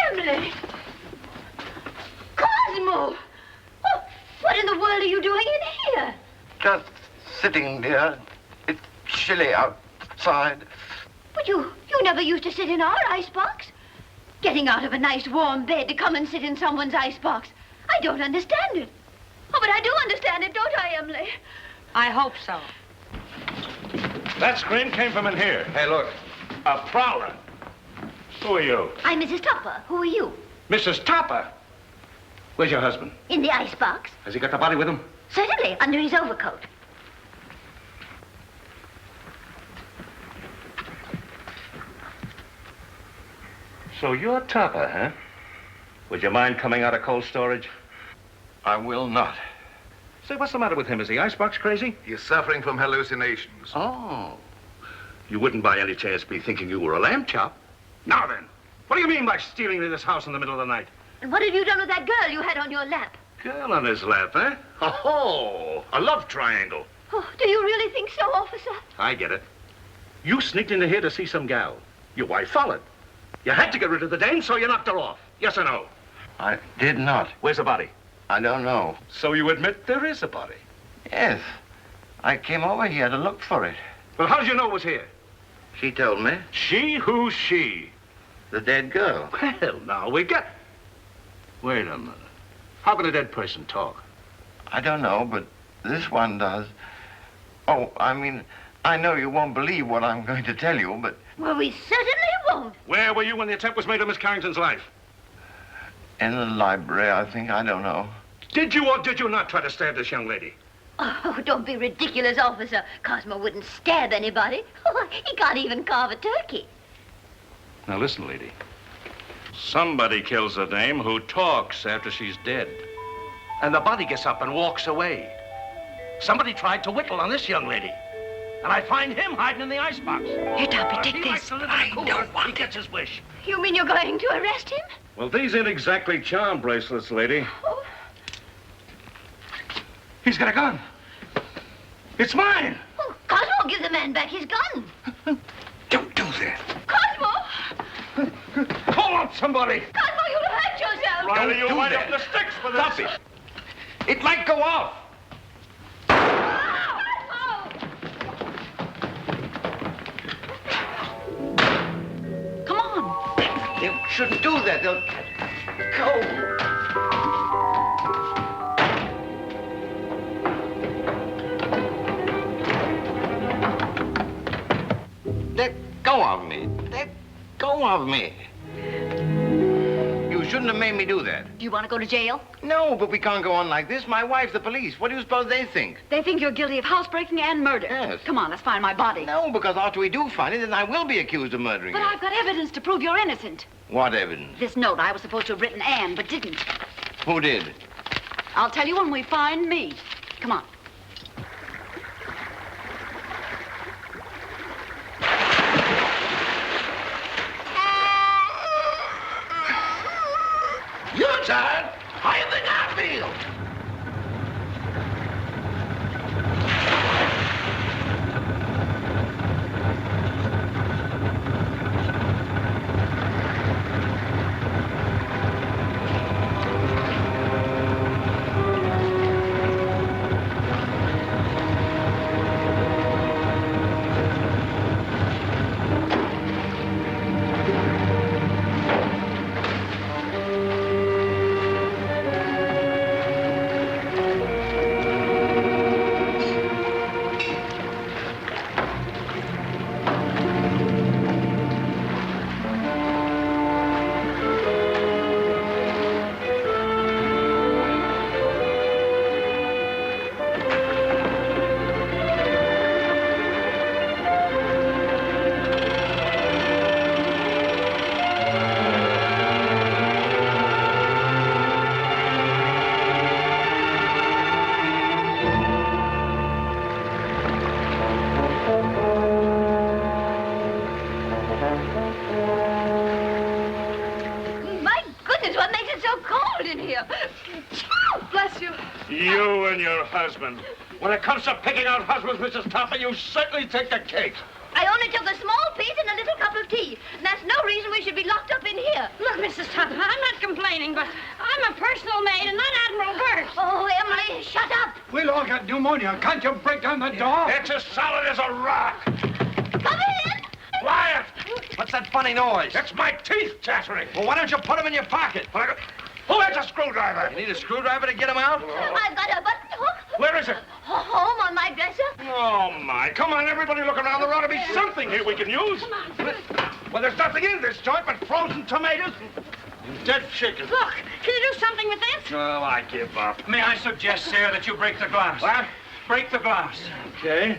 Emily! Cosmo! Oh, what in the world are you doing in here? Just sitting, dear. It's chilly outside. But you never used to sit in our icebox. Getting out of a nice warm bed to come and sit in someone's icebox. I don't understand it. Oh, but I do understand it, don't I, Emily? I hope so. That scream came from in here. Hey, look. A prowler. Who are you? I'm Mrs. Topper. Who are you? Mrs. Topper. Where's your husband? In the icebox. Has he got the body with him? Certainly, under his overcoat. So you're Topper, huh? Would you mind coming out of cold storage? I will not. Say, what's the matter with him? Is the icebox crazy? He's suffering from hallucinations. Oh. You wouldn't by any chance be thinking you were a lamb chop? Now then, what do you mean by stealing into this house in the middle of the night? And what have you done with that girl you had on your lap? Girl on his lap, huh? Oh, a love triangle. Oh, do you really think so, officer? I get it. You sneaked into here to see some gal. Your wife followed. You had to get rid of the dame, so you knocked her off. Yes or no? I did not. Where's the body? I don't know. So you admit there is a body? Yes. I came over here to look for it. Well, how did you know it was here? She told me. She? Who's she? The dead girl. Well, now, we got... Wait a minute. How can a dead person talk? I don't know, but this one does. Oh, I mean, I know you won't believe what I'm going to tell you, but... Well, we certainly won't. Where were you when the attempt was made on Miss Carrington's life? In the library, I think. I don't know. Did you or did you not try to stab this young lady? Oh, don't be ridiculous, officer. Cosmo wouldn't stab anybody. Oh, he can't even carve a turkey. Now listen, lady. Somebody kills a dame who talks after she's dead. And the body gets up and walks away. Somebody tried to whittle on this young lady. And I find him hiding in the icebox. Here, Toppy, take He this. likes to live in the cooler. He gets his wish. You mean you're going to arrest him? Well, these ain't exactly charm bracelets, lady. Oh. He's got a gun. It's mine. Oh, Cosmo, give the man back his gun. Don't do that. Cosmo! Call out somebody. Cosmo, you'll hurt yourself. Riley, you do wind that. up the sticks for this. Stop it. It might go off. Come on. You shouldn't do that. They'll go. Let go of me. Let go of me. You shouldn't have made me do that. Do you want to go to jail? No, but we can't go on like this. My wife, the police. What do you suppose they think? They think you're guilty of housebreaking and murder. Yes. Come on, let's find my body. No, because after we do find it, then I will be accused of murdering But you. I've got evidence to prove you're innocent. What evidence? This note I was supposed to have written Anne, but didn't. Who did? I'll tell you when we find me. Come on. You're tired. How you think I feel? My goodness, what makes it so cold in here? Bless you. You and your husband. When it comes to picking out husbands, Mrs. Topper, you certainly take the cake. I only took a small piece and a little cup of tea. And that's no reason we should be locked up in here. Look, Mrs. Tupper, I'm not complaining, but I'm a personal maid and not Admiral Burt. Oh, Emily, shut up. We'll all get pneumonia. Can't you break down the door? It's as solid as a rock. Come in. Quiet! What's that funny noise? It's my teeth chattering. Well, why don't you put them in your pocket? Who has a screwdriver? You need a screwdriver to get them out? I've got a button hook. Where is it? Home on my dresser. Oh, my. Come on, everybody look around. There ought to be something here we can use. Well, there's nothing in this joint but frozen tomatoes and dead chicken. Look, can you do something with this? Oh, I give up. May I suggest, sir, that you break the glass? What? Break the glass. Okay.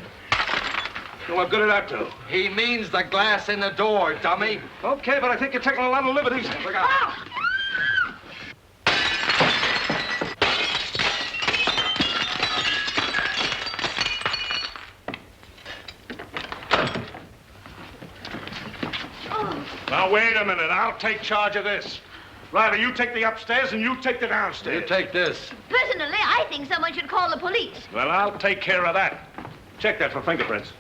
So what good did that do? He means the glass in the door, dummy. Okay, but I think you're taking a lot of liberties. Look out. Oh! Now, wait a minute. I'll take charge of this. Riley, you take the upstairs and you take the downstairs. You take this. Personally, I think someone should call the police. Well, I'll take care of that. Check that for fingerprints.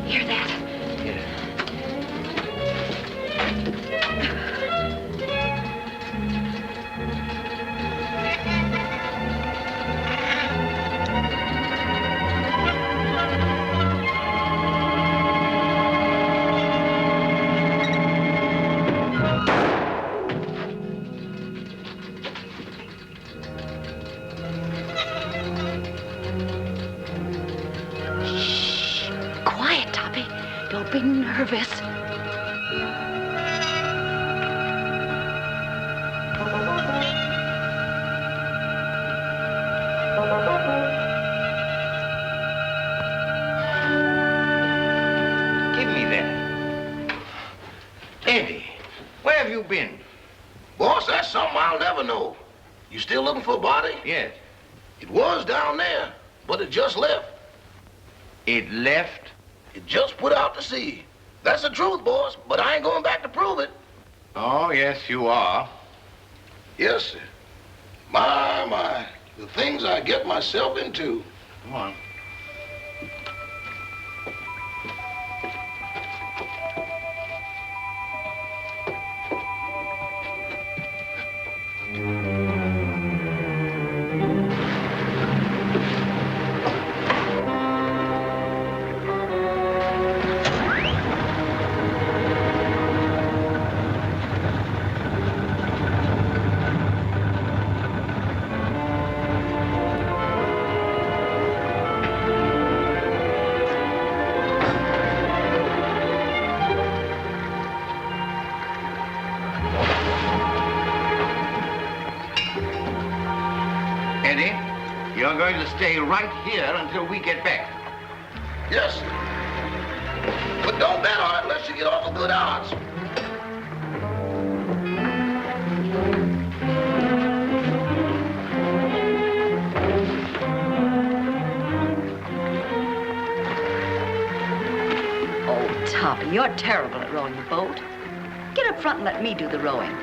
Hear that? Quiet, Toppy. Don't be nervous. you been? Boss, that's something I'll never know. You still looking for a body? Yes. It was down there, but it just left. It left? It just put out to sea. That's the truth, boss, but I ain't going back to prove it. Oh, yes, you are. Yes, sir. My, the things I get myself into. Come on. Eddie, you're going to stay right here until we get back. Yes, sir. But don't bet on it unless you get off a good odds. Oh, Toppy, you're terrible at rowing the boat. Get up front and let me do the rowing.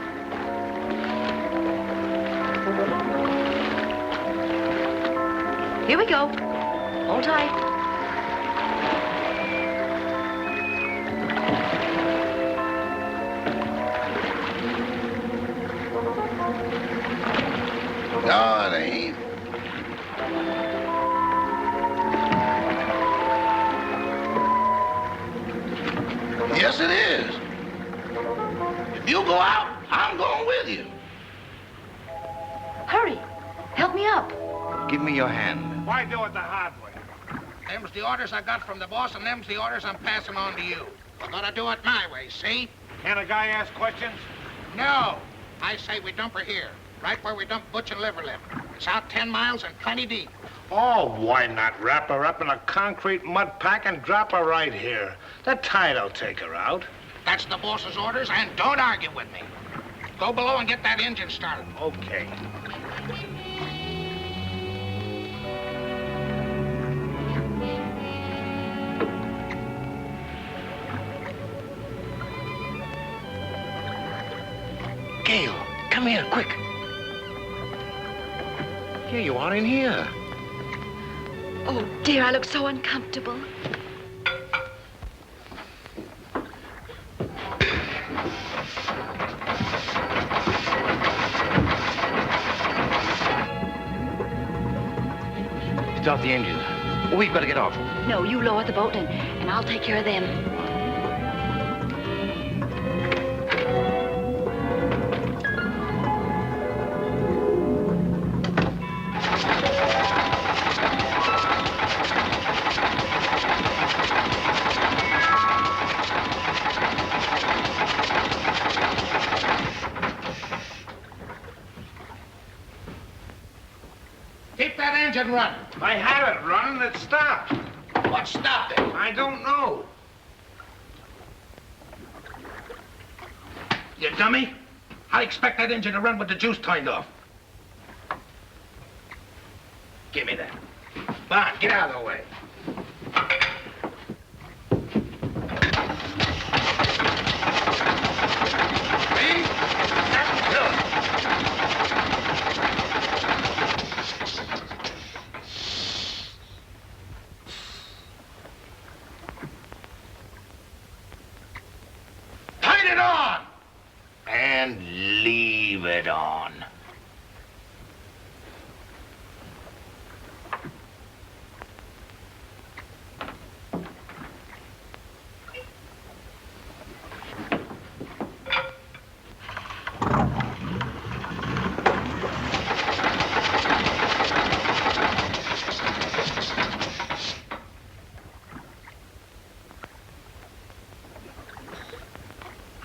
Here we go. Hold tight. No, it ain't. Yes, it is. If you go out, I'm going with you. Hurry. Help me up. Give me your hand. Why do it the hard way? Them's the orders I got from the boss, and them's the orders I'm passing on to you. We're gonna do it my way, see? Can a guy ask questions? No. I say we dump her here, right where we dump Butch and Liverlip. It's out 10 miles and plenty deep. Oh, why not wrap her up in a concrete mud pack and drop her right here? The tide'll take her out. That's the boss's orders, and don't argue with me. Go below and get that engine started. Okay. Gail, come here, quick. Here you are in here. Oh, dear, I look so uncomfortable. Start the engine. We've got to get off. No, you lower the boat and I'll take care of them. Keep that engine running. I had it running, it stopped. What stopped it? I don't know. You dummy. I expect that engine to run with the juice turned off. Give me that. Come on, get out of the way. See? That's good. Turn it on! And leave it on.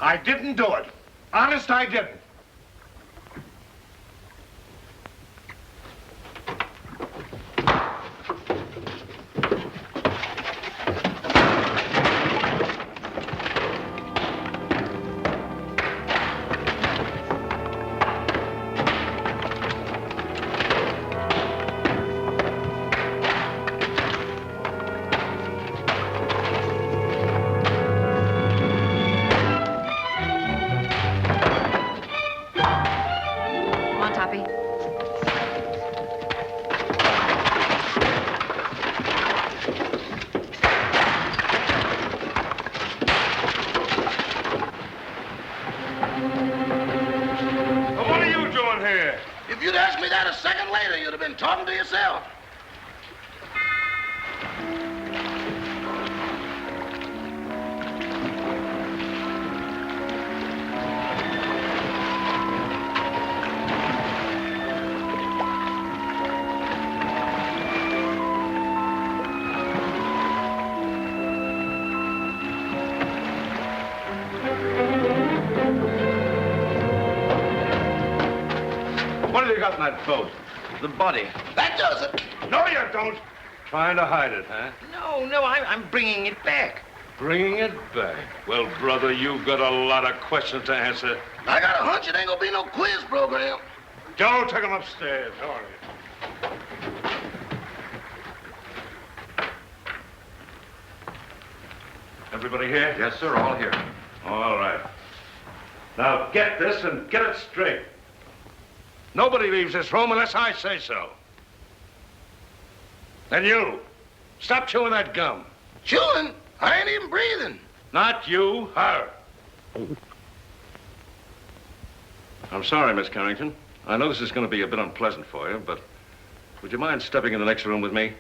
I didn't do it. Honest, I didn't. talking to yourself. What have you got in that boat? The body. That does it. No, you don't. Trying to hide it, huh? No, I'm bringing it back. Bringing it back. Well, brother, you've got a lot of questions to answer. I got a hunch it ain't gonna be no quiz program. Joe, take him upstairs. All right. Everybody here? Yes, sir, all here. All right. Now get this and get it straight. Nobody leaves this room unless I say so. And you, stop chewing that gum. Chewing? I ain't even breathing. Not you, her. I'm sorry, Miss Carrington. I know this is going to be a bit unpleasant for you, but would you mind stepping in the next room with me?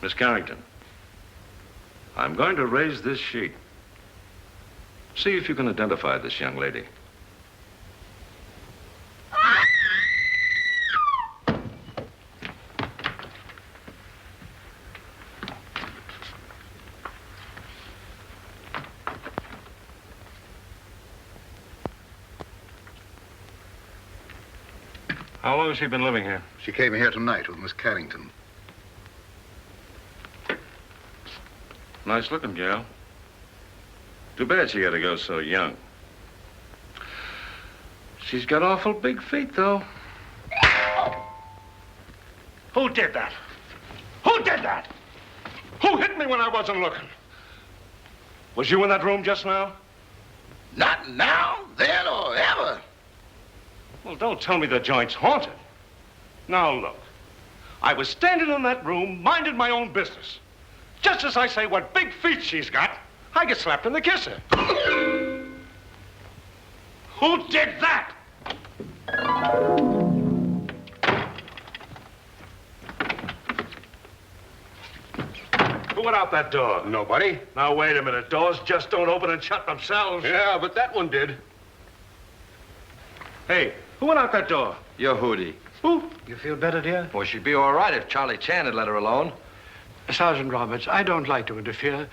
Miss Carrington, I'm going to raise this sheet. See if you can identify this young lady. How long has she been living here? She came here tonight with Miss Carrington. Nice looking gal. Too bad she had to go so young. She's got awful big feet, though. Who did that? Who did that? Who hit me when I wasn't looking? Was you in that room just now? Not now, then, or ever. Well, don't tell me the joint's haunted. Now, look. I was standing in that room, minding my own business. Just as I say what big feet she's got, I get slapped in the kisser. Who did that? Who went out that door? Nobody. Now, wait a minute. Doors just don't open and shut themselves. Yeah, but that one did. Hey, who went out that door? Your Hootie. Who? You feel better, dear? Well, she'd be all right if Charlie Chan had let her alone. Sergeant Roberts, I don't like to interfere,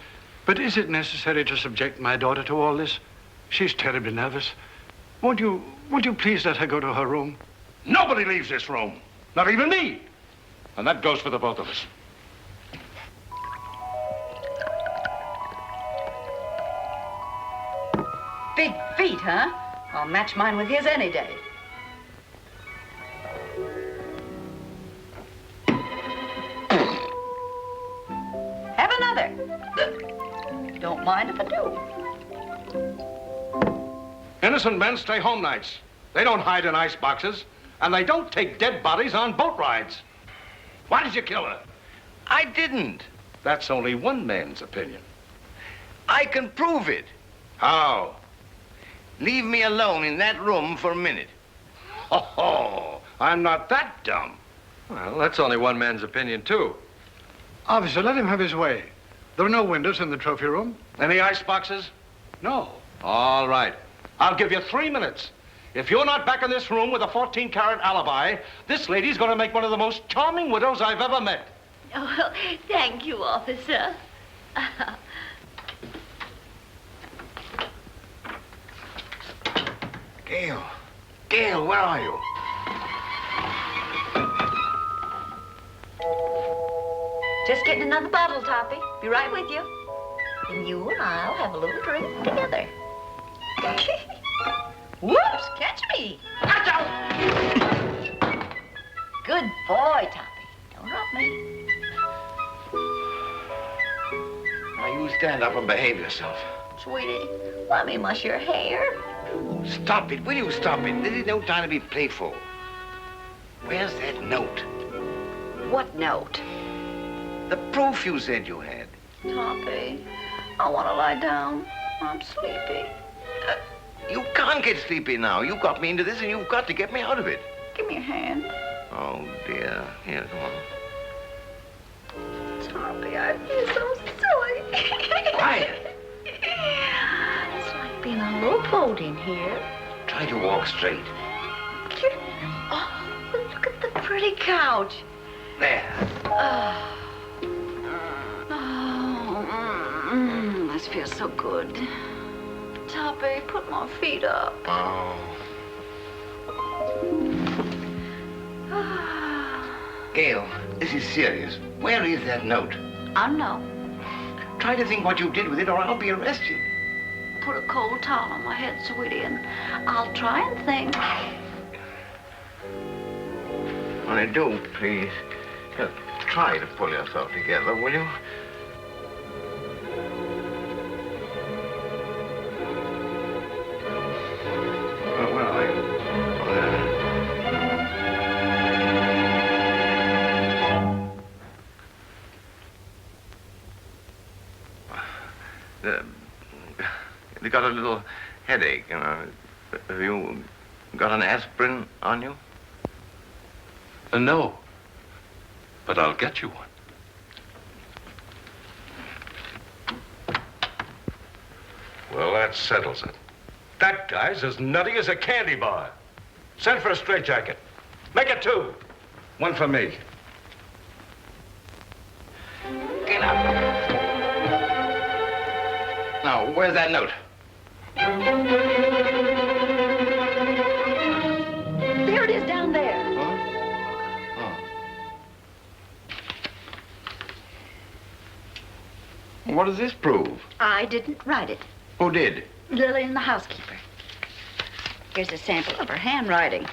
but is it necessary to subject my daughter to all this? She's terribly nervous. Won't you please let her go to her room? Nobody leaves this room. Not even me. And that goes for the both of us. Big feet, huh? I'll match mine with his any day. Have another. Don't mind if I do. Innocent men stay home nights. They don't hide in ice boxes, and they don't take dead bodies on boat rides. Why did you kill her? I didn't. That's only one man's opinion. I can prove it. How? Leave me alone in that room for a minute. Oh, I'm not that dumb. Well, that's only one man's opinion, too. Officer, let him have his way. There are no windows in the trophy room. Any ice boxes? No. All right. I'll give you 3 minutes. If you're not back in this room with a 14-carat alibi, this lady's going to make one of the most charming widows I've ever met. Oh, thank you, officer. Gail, where are you? Just getting another bottle, Toppy. Be right with you. And you and I'll have a little drink together. Whoops, catch me. Good boy, Toppy. Don't hurt me. Now, you stand up and behave yourself. Sweetie, let me mush your hair. Oh, stop it. Will you stop it? This is no time to be playful. Where's that note? What note? The proof you said you had. Toppy, I want to lie down. I'm sleepy. You can't get sleepy now. You got me into this, and you've got to get me out of it. Give me a hand. Oh, dear. Here, come on. Toppy, I feel so silly. Quiet. It's like being a rowboat in here. Try to walk straight. Oh, look at the pretty couch. There. This feels so good. Toppy, put my feet up. Oh. Gail, this is serious. Where is that note? I know. Try to think what you did with it, or I'll be arrested. Put a cold towel on my head, sweetie, and I'll try and think. Honey, do, please. Just try to pull yourself together, will you? Where are you? You got a little headache, you know. Have you got an aspirin on you? No. But I'll get you one. Well, that settles it. That guy's as nutty as a candy bar. Send for a straitjacket. Make it 2. 1 for me. Get up. Now, where's that note? There it is down there. What does this prove? I didn't write it. Who did? Lillian, the housekeeper. Here's a sample of her handwriting.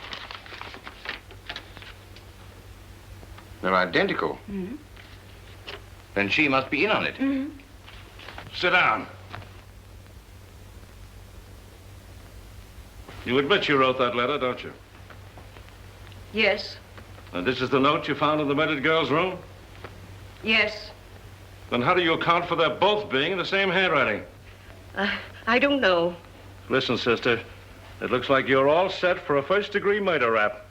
They're identical. Mm-hmm. Then she must be in on it. Mm-hmm. Sit down. You admit you wrote that letter, don't you? Yes. And this is the note you found in the murdered girl's room? Yes. Then how do you account for their both being in the same handwriting? I don't know. Listen, sister, it looks like you're all set for a first-degree murder rap.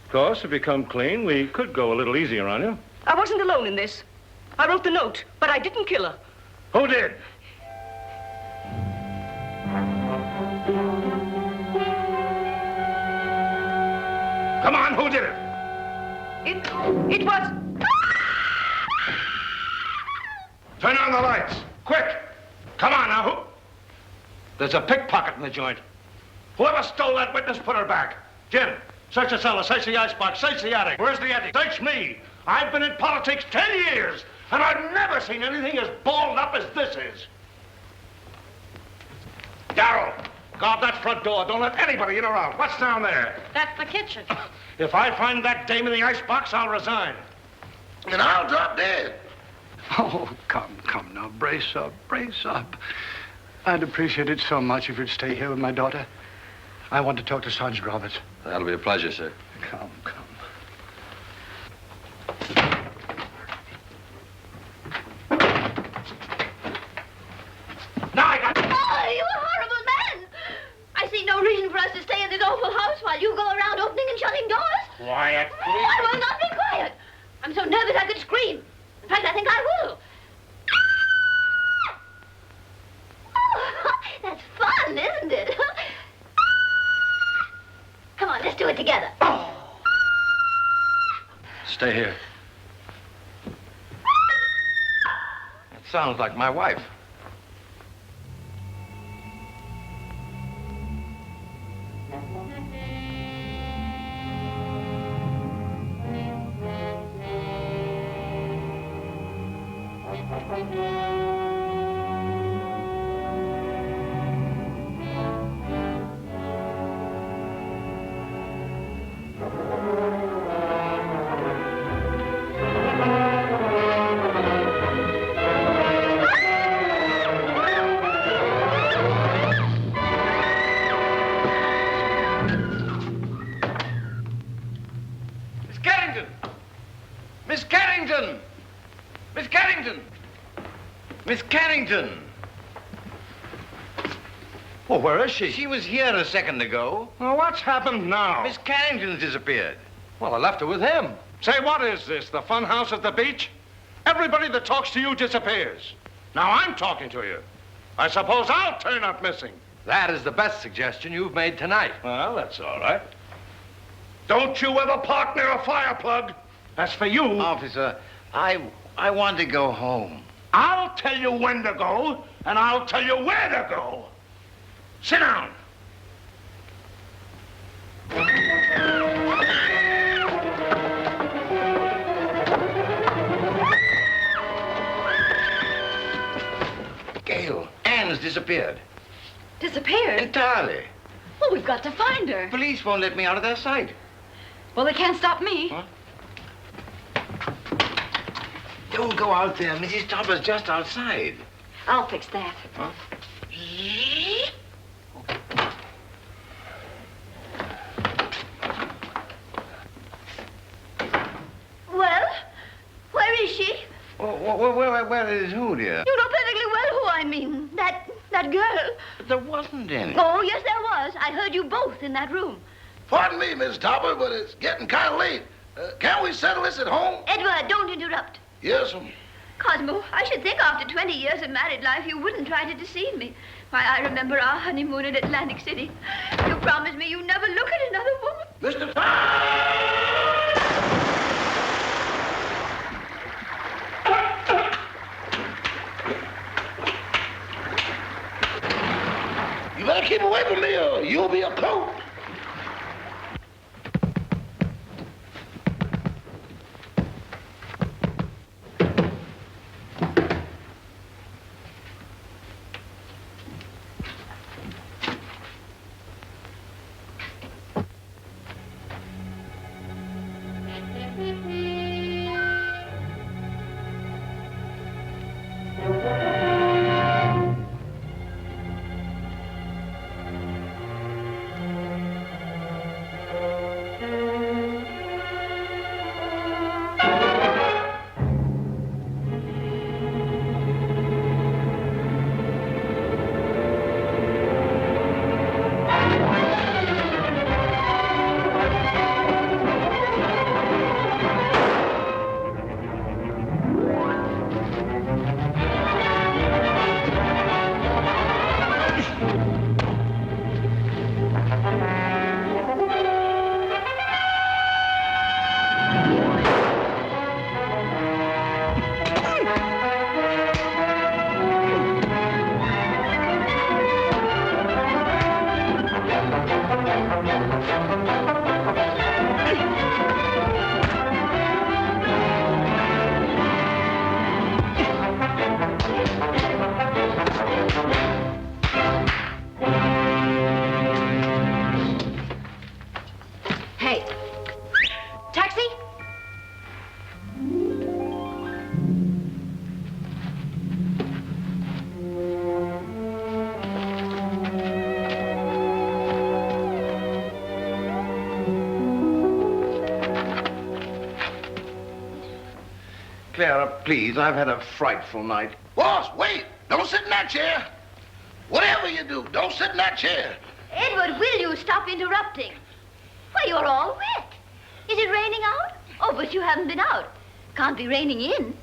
Of course, if you come clean, we could go a little easier on you. I wasn't alone in this. I wrote the note, but I didn't kill her. Who did? Come on, who did it? It was... Turn on the lights, quick! Come on now, who? There's a pickpocket in the joint. Whoever stole that witness, put her back. Jim, search the cellar, search the icebox, search the attic. Where's the attic? Search me. I've been in politics 10 years, and I've never seen anything as balled up as this is. Darrell, guard that front door. Don't let anybody in or out. What's down there? That's the kitchen. If I find that dame in the icebox, I'll resign. And I'll drop dead. Oh, come now. Brace up, brace up. I'd appreciate it so much if you'd stay here with my daughter. I want to talk to Sergeant Roberts. That'll be a pleasure, sir. Come. Now I got... Oh, you horrible man! I see no reason for us to stay in this awful house while you go around opening and shutting doors. Quiet, Oh, I will not be quiet. I'm so nervous I could scream. In fact, I think I will. Oh, that's fun, isn't it? Come on, let's do it together. Stay here. That sounds like my wife. Miss Carrington! Miss Carrington! Miss Carrington! Well, where is she? She was here a second ago. Well, what's happened now? Miss Carrington's disappeared. Well, I left her with him. Say, what is this, the fun house at the beach? Everybody that talks to you disappears. Now I'm talking to you. I suppose I'll turn up missing. That is the best suggestion you've made tonight. Well, that's all right. Don't you ever park near a fire plug. That's for you. Officer, I want to go home. I'll tell you when to go, and I'll tell you where to go. Sit down. Gail, Anne's disappeared. Disappeared? Entirely. Well, we've got to find her. Police won't let me out of their sight. Well, they can't stop me. What? Don't go out there. Mrs. Topper's just outside. I'll fix that. Huh? Well, where is she? Where is who, dear? You know perfectly well who I mean. That girl. But there wasn't any. Oh, yes, there was. I heard you both in that room. Pardon me, Miss Topper, but it's getting kind of late. Can't we settle this at home? Edward, don't interrupt. Yes, Cosmo, I should think after 20 years of married life you wouldn't try to deceive me. Why, I remember our honeymoon in Atlantic City. You promised me you'd never look at another woman. Mr. You better keep away from me or you'll be a coat. Hey. Taxi? Clara, please, I've had a frightful night. Boss, wait. Don't sit in that chair. Whatever you do, don't sit in that chair. Edward, will you stop interrupting? Why, you're all wet. Is it raining out? Oh, but you haven't been out. Can't be raining in.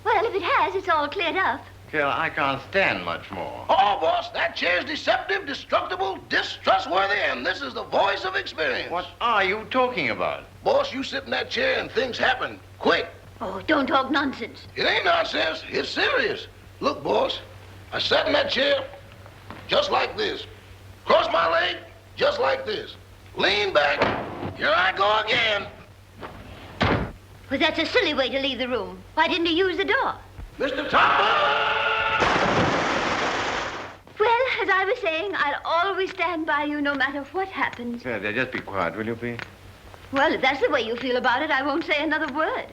Well, if it has, it's all cleared up. Clara, I can't stand much more. Oh, boss, that chair's deceptive, destructible, distrustworthy, and this is the voice of experience. What are you talking about? Boss, you sit in that chair and things happen quick. Oh, don't talk nonsense. It ain't nonsense. It's serious. Look, boss, I sat in that chair just like this. Cross my leg just like this. Lean back. Here I go again. Well, that's a silly way to leave the room. Why didn't you use the door? Mr. Topper! Well, as I was saying, I'll always stand by you no matter what happens. Clara, just be quiet, will you, please? Well, if that's the way you feel about it, I won't say another word.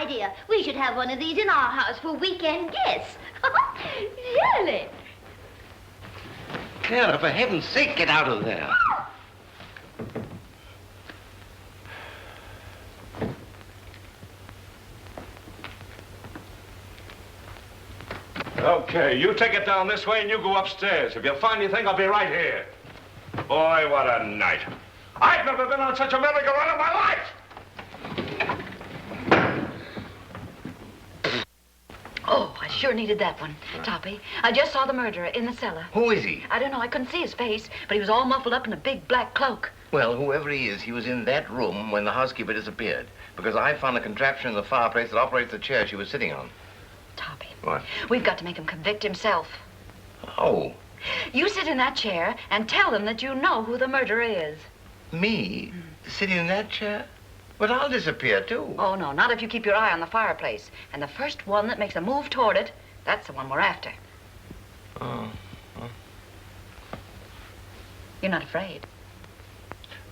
idea. We should have one of these in our house for weekend guests. Really? Clara, for heaven's sake, get out of there. Okay, you take it down this way and you go upstairs. If you find anything, I'll be right here. Boy, what a night. I've never been on such a merry-go-round in my life! Oh, I sure needed that one, Toppy. I just saw the murderer in the cellar. Who is he? I don't know. I couldn't see his face, but he was all muffled up in a big black cloak. Well, whoever he is, he was in that room when the housekeeper disappeared. Because I found a contraption in the fireplace that operates the chair she was sitting on. Toppy. What? We've got to make him convict himself. Oh, You sit in that chair and tell them that you know who the murderer is. me? Sitting in that chair? But I'll disappear, too. Oh, no, not if you keep your eye on the fireplace. And the first one that makes a move toward it, that's the one we're after. Oh. You're not afraid.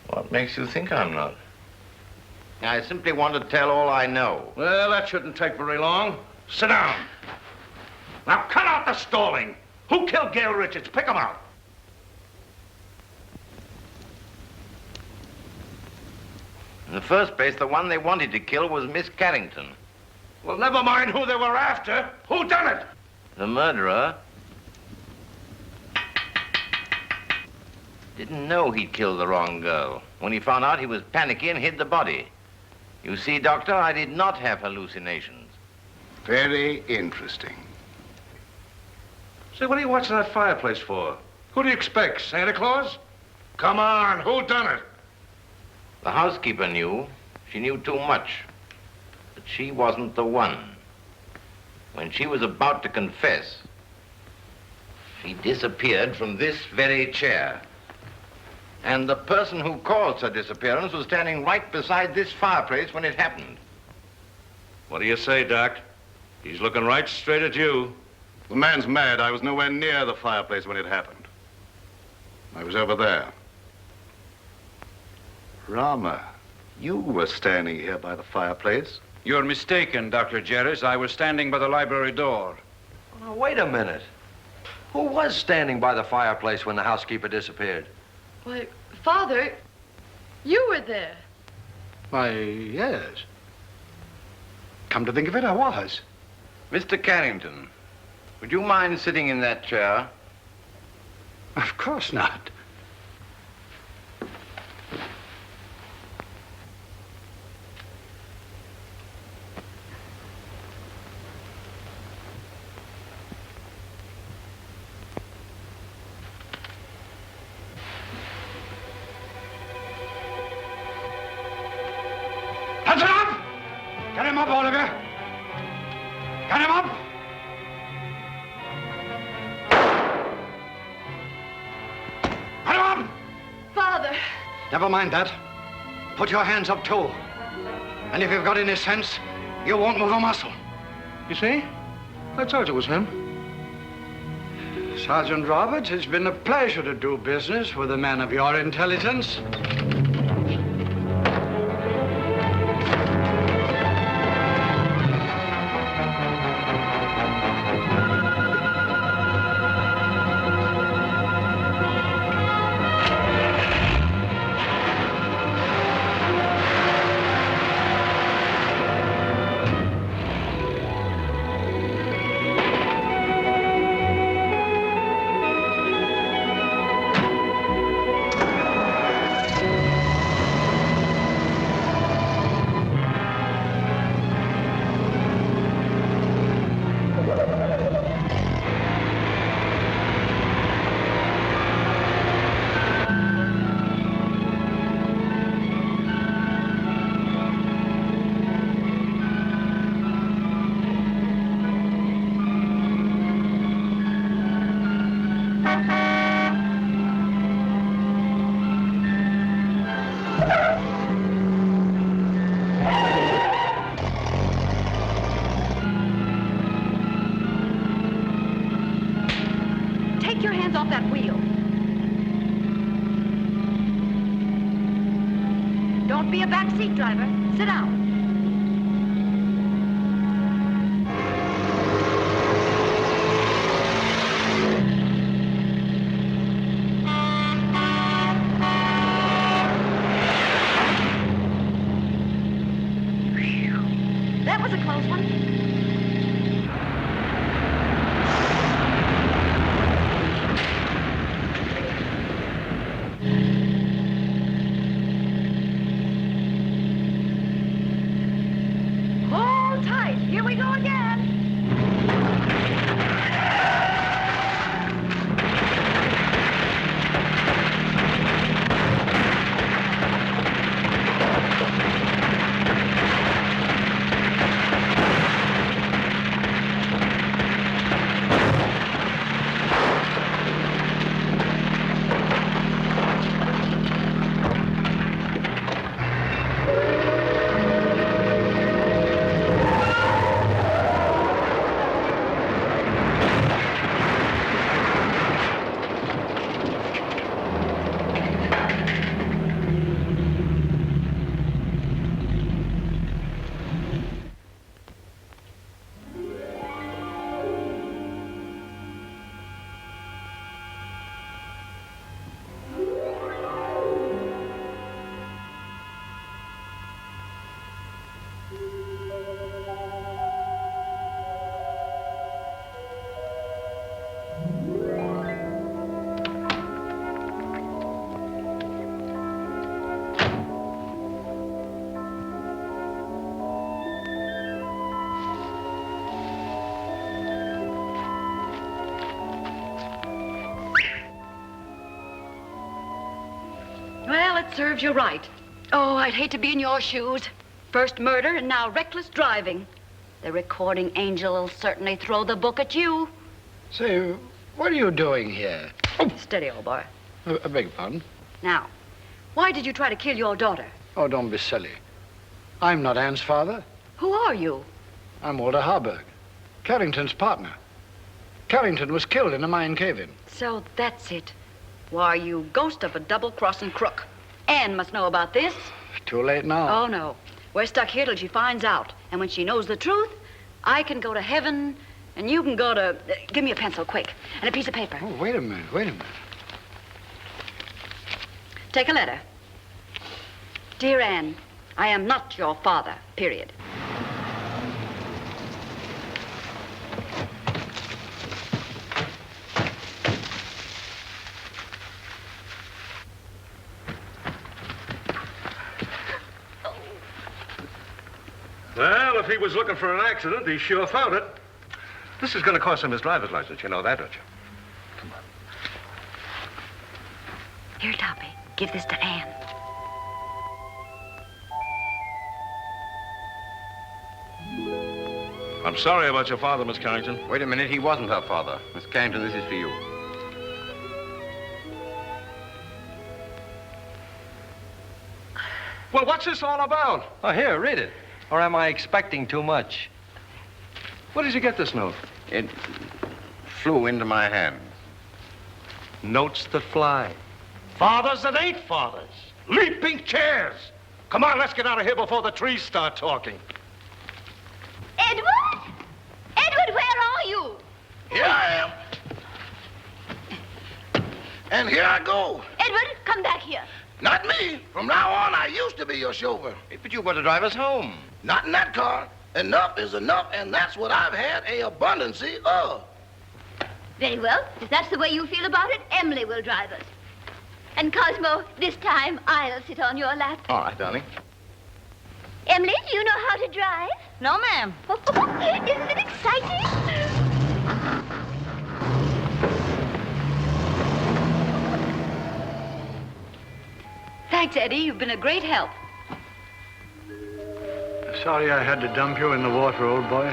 What makes you think I'm not? I simply want to tell all I know. Well, that shouldn't take very long. Sit down. Now, cut out the stalling. Who killed Gail Richards? Pick him out. In the first place, the one they wanted to kill was Miss Carrington. Well, never mind who they were after. Who done it? The murderer didn't know he'd killed the wrong girl. When he found out, he was panicky and hid the body. You see, Doctor, I did not have hallucinations. Very interesting. Say, what are you watching that fireplace for? Who do you expect, Santa Claus? Come on, who done it? The housekeeper knew. She knew too much. But she wasn't the one. When she was about to confess, she disappeared from this very chair. And the person who caused her disappearance was standing right beside this fireplace when it happened. What do you say, Doc? He's looking right straight at you. The man's mad. I was nowhere near the fireplace when it happened. I was over there. Rama, you were standing here by the fireplace. You're mistaken, Dr. Jerris. I was standing by the library door. Now, wait a minute. Who was standing by the fireplace when the housekeeper disappeared? Why, Father, you were there. Why, yes. Come to think of it, I was. Mr. Carrington, would you mind sitting in that chair? Of course not. Hands up! Get him up, all of you! Get him up! Get him up! Father! Never mind that. Put your hands up, too. And if you've got any sense, you won't move a muscle. You see? I told you it was him. Sergeant Roberts, it's been a pleasure to do business with a man of your intelligence. Take your hands off that wheel. Don't be a backseat driver. Sit down. this one? Hold tight. Here we go again. Well, it serves you right. Oh, I'd hate to be in your shoes. First murder and now reckless driving. The recording angel will certainly throw the book at you. Say, what are you doing here? Oh. Steady, old boy. I beg your pardon? Now, why did you try to kill your daughter? Oh, don't be silly. I'm not Anne's father. Who are you? I'm Walter Harburg, Carrington's partner. Carrington was killed in a mine cave-in. So that's it. Why, you ghost of a double-crossing crook. Anne must know about this. Too late now. Oh, no. We're stuck here till she finds out. And when she knows the truth, I can go to heaven, and you can go to... give me a pencil, quick, and a piece of paper. Oh, wait a minute, wait a minute. Take a letter. Dear Anne, I am not your father, period. Well, if he was looking for an accident, he sure found it. This is going to cost him his driver's license. You know that, don't you? Come on. Here, Toppy, give this to Anne. I'm sorry about your father, Miss Carrington. Wait a minute, he wasn't her father. Miss Carrington, this is for you. Well, what's this all about? Oh, here, read it. Or am I expecting too much? Where did you get this note? It flew into my hand. Notes that fly. Fathers that ain't fathers. Leaping chairs. Come on, let's get out of here before the trees start talking. Edward? Edward, where are you? Here I am. And here I go. Edward, come back here. Not me. From now on, I used to be your chauffeur. But you were to drive us home. Not in that car. Enough is enough, and that's what I've had a abundancy of. Very well. If that's the way you feel about it, Emily will drive us. And Cosmo, this time I'll sit on your lap. All right, darling. Emily, do you know how to drive? No, ma'am. Isn't it exciting? Thanks, Eddie. You've been a great help. Sorry I had to dump you in the water, old boy.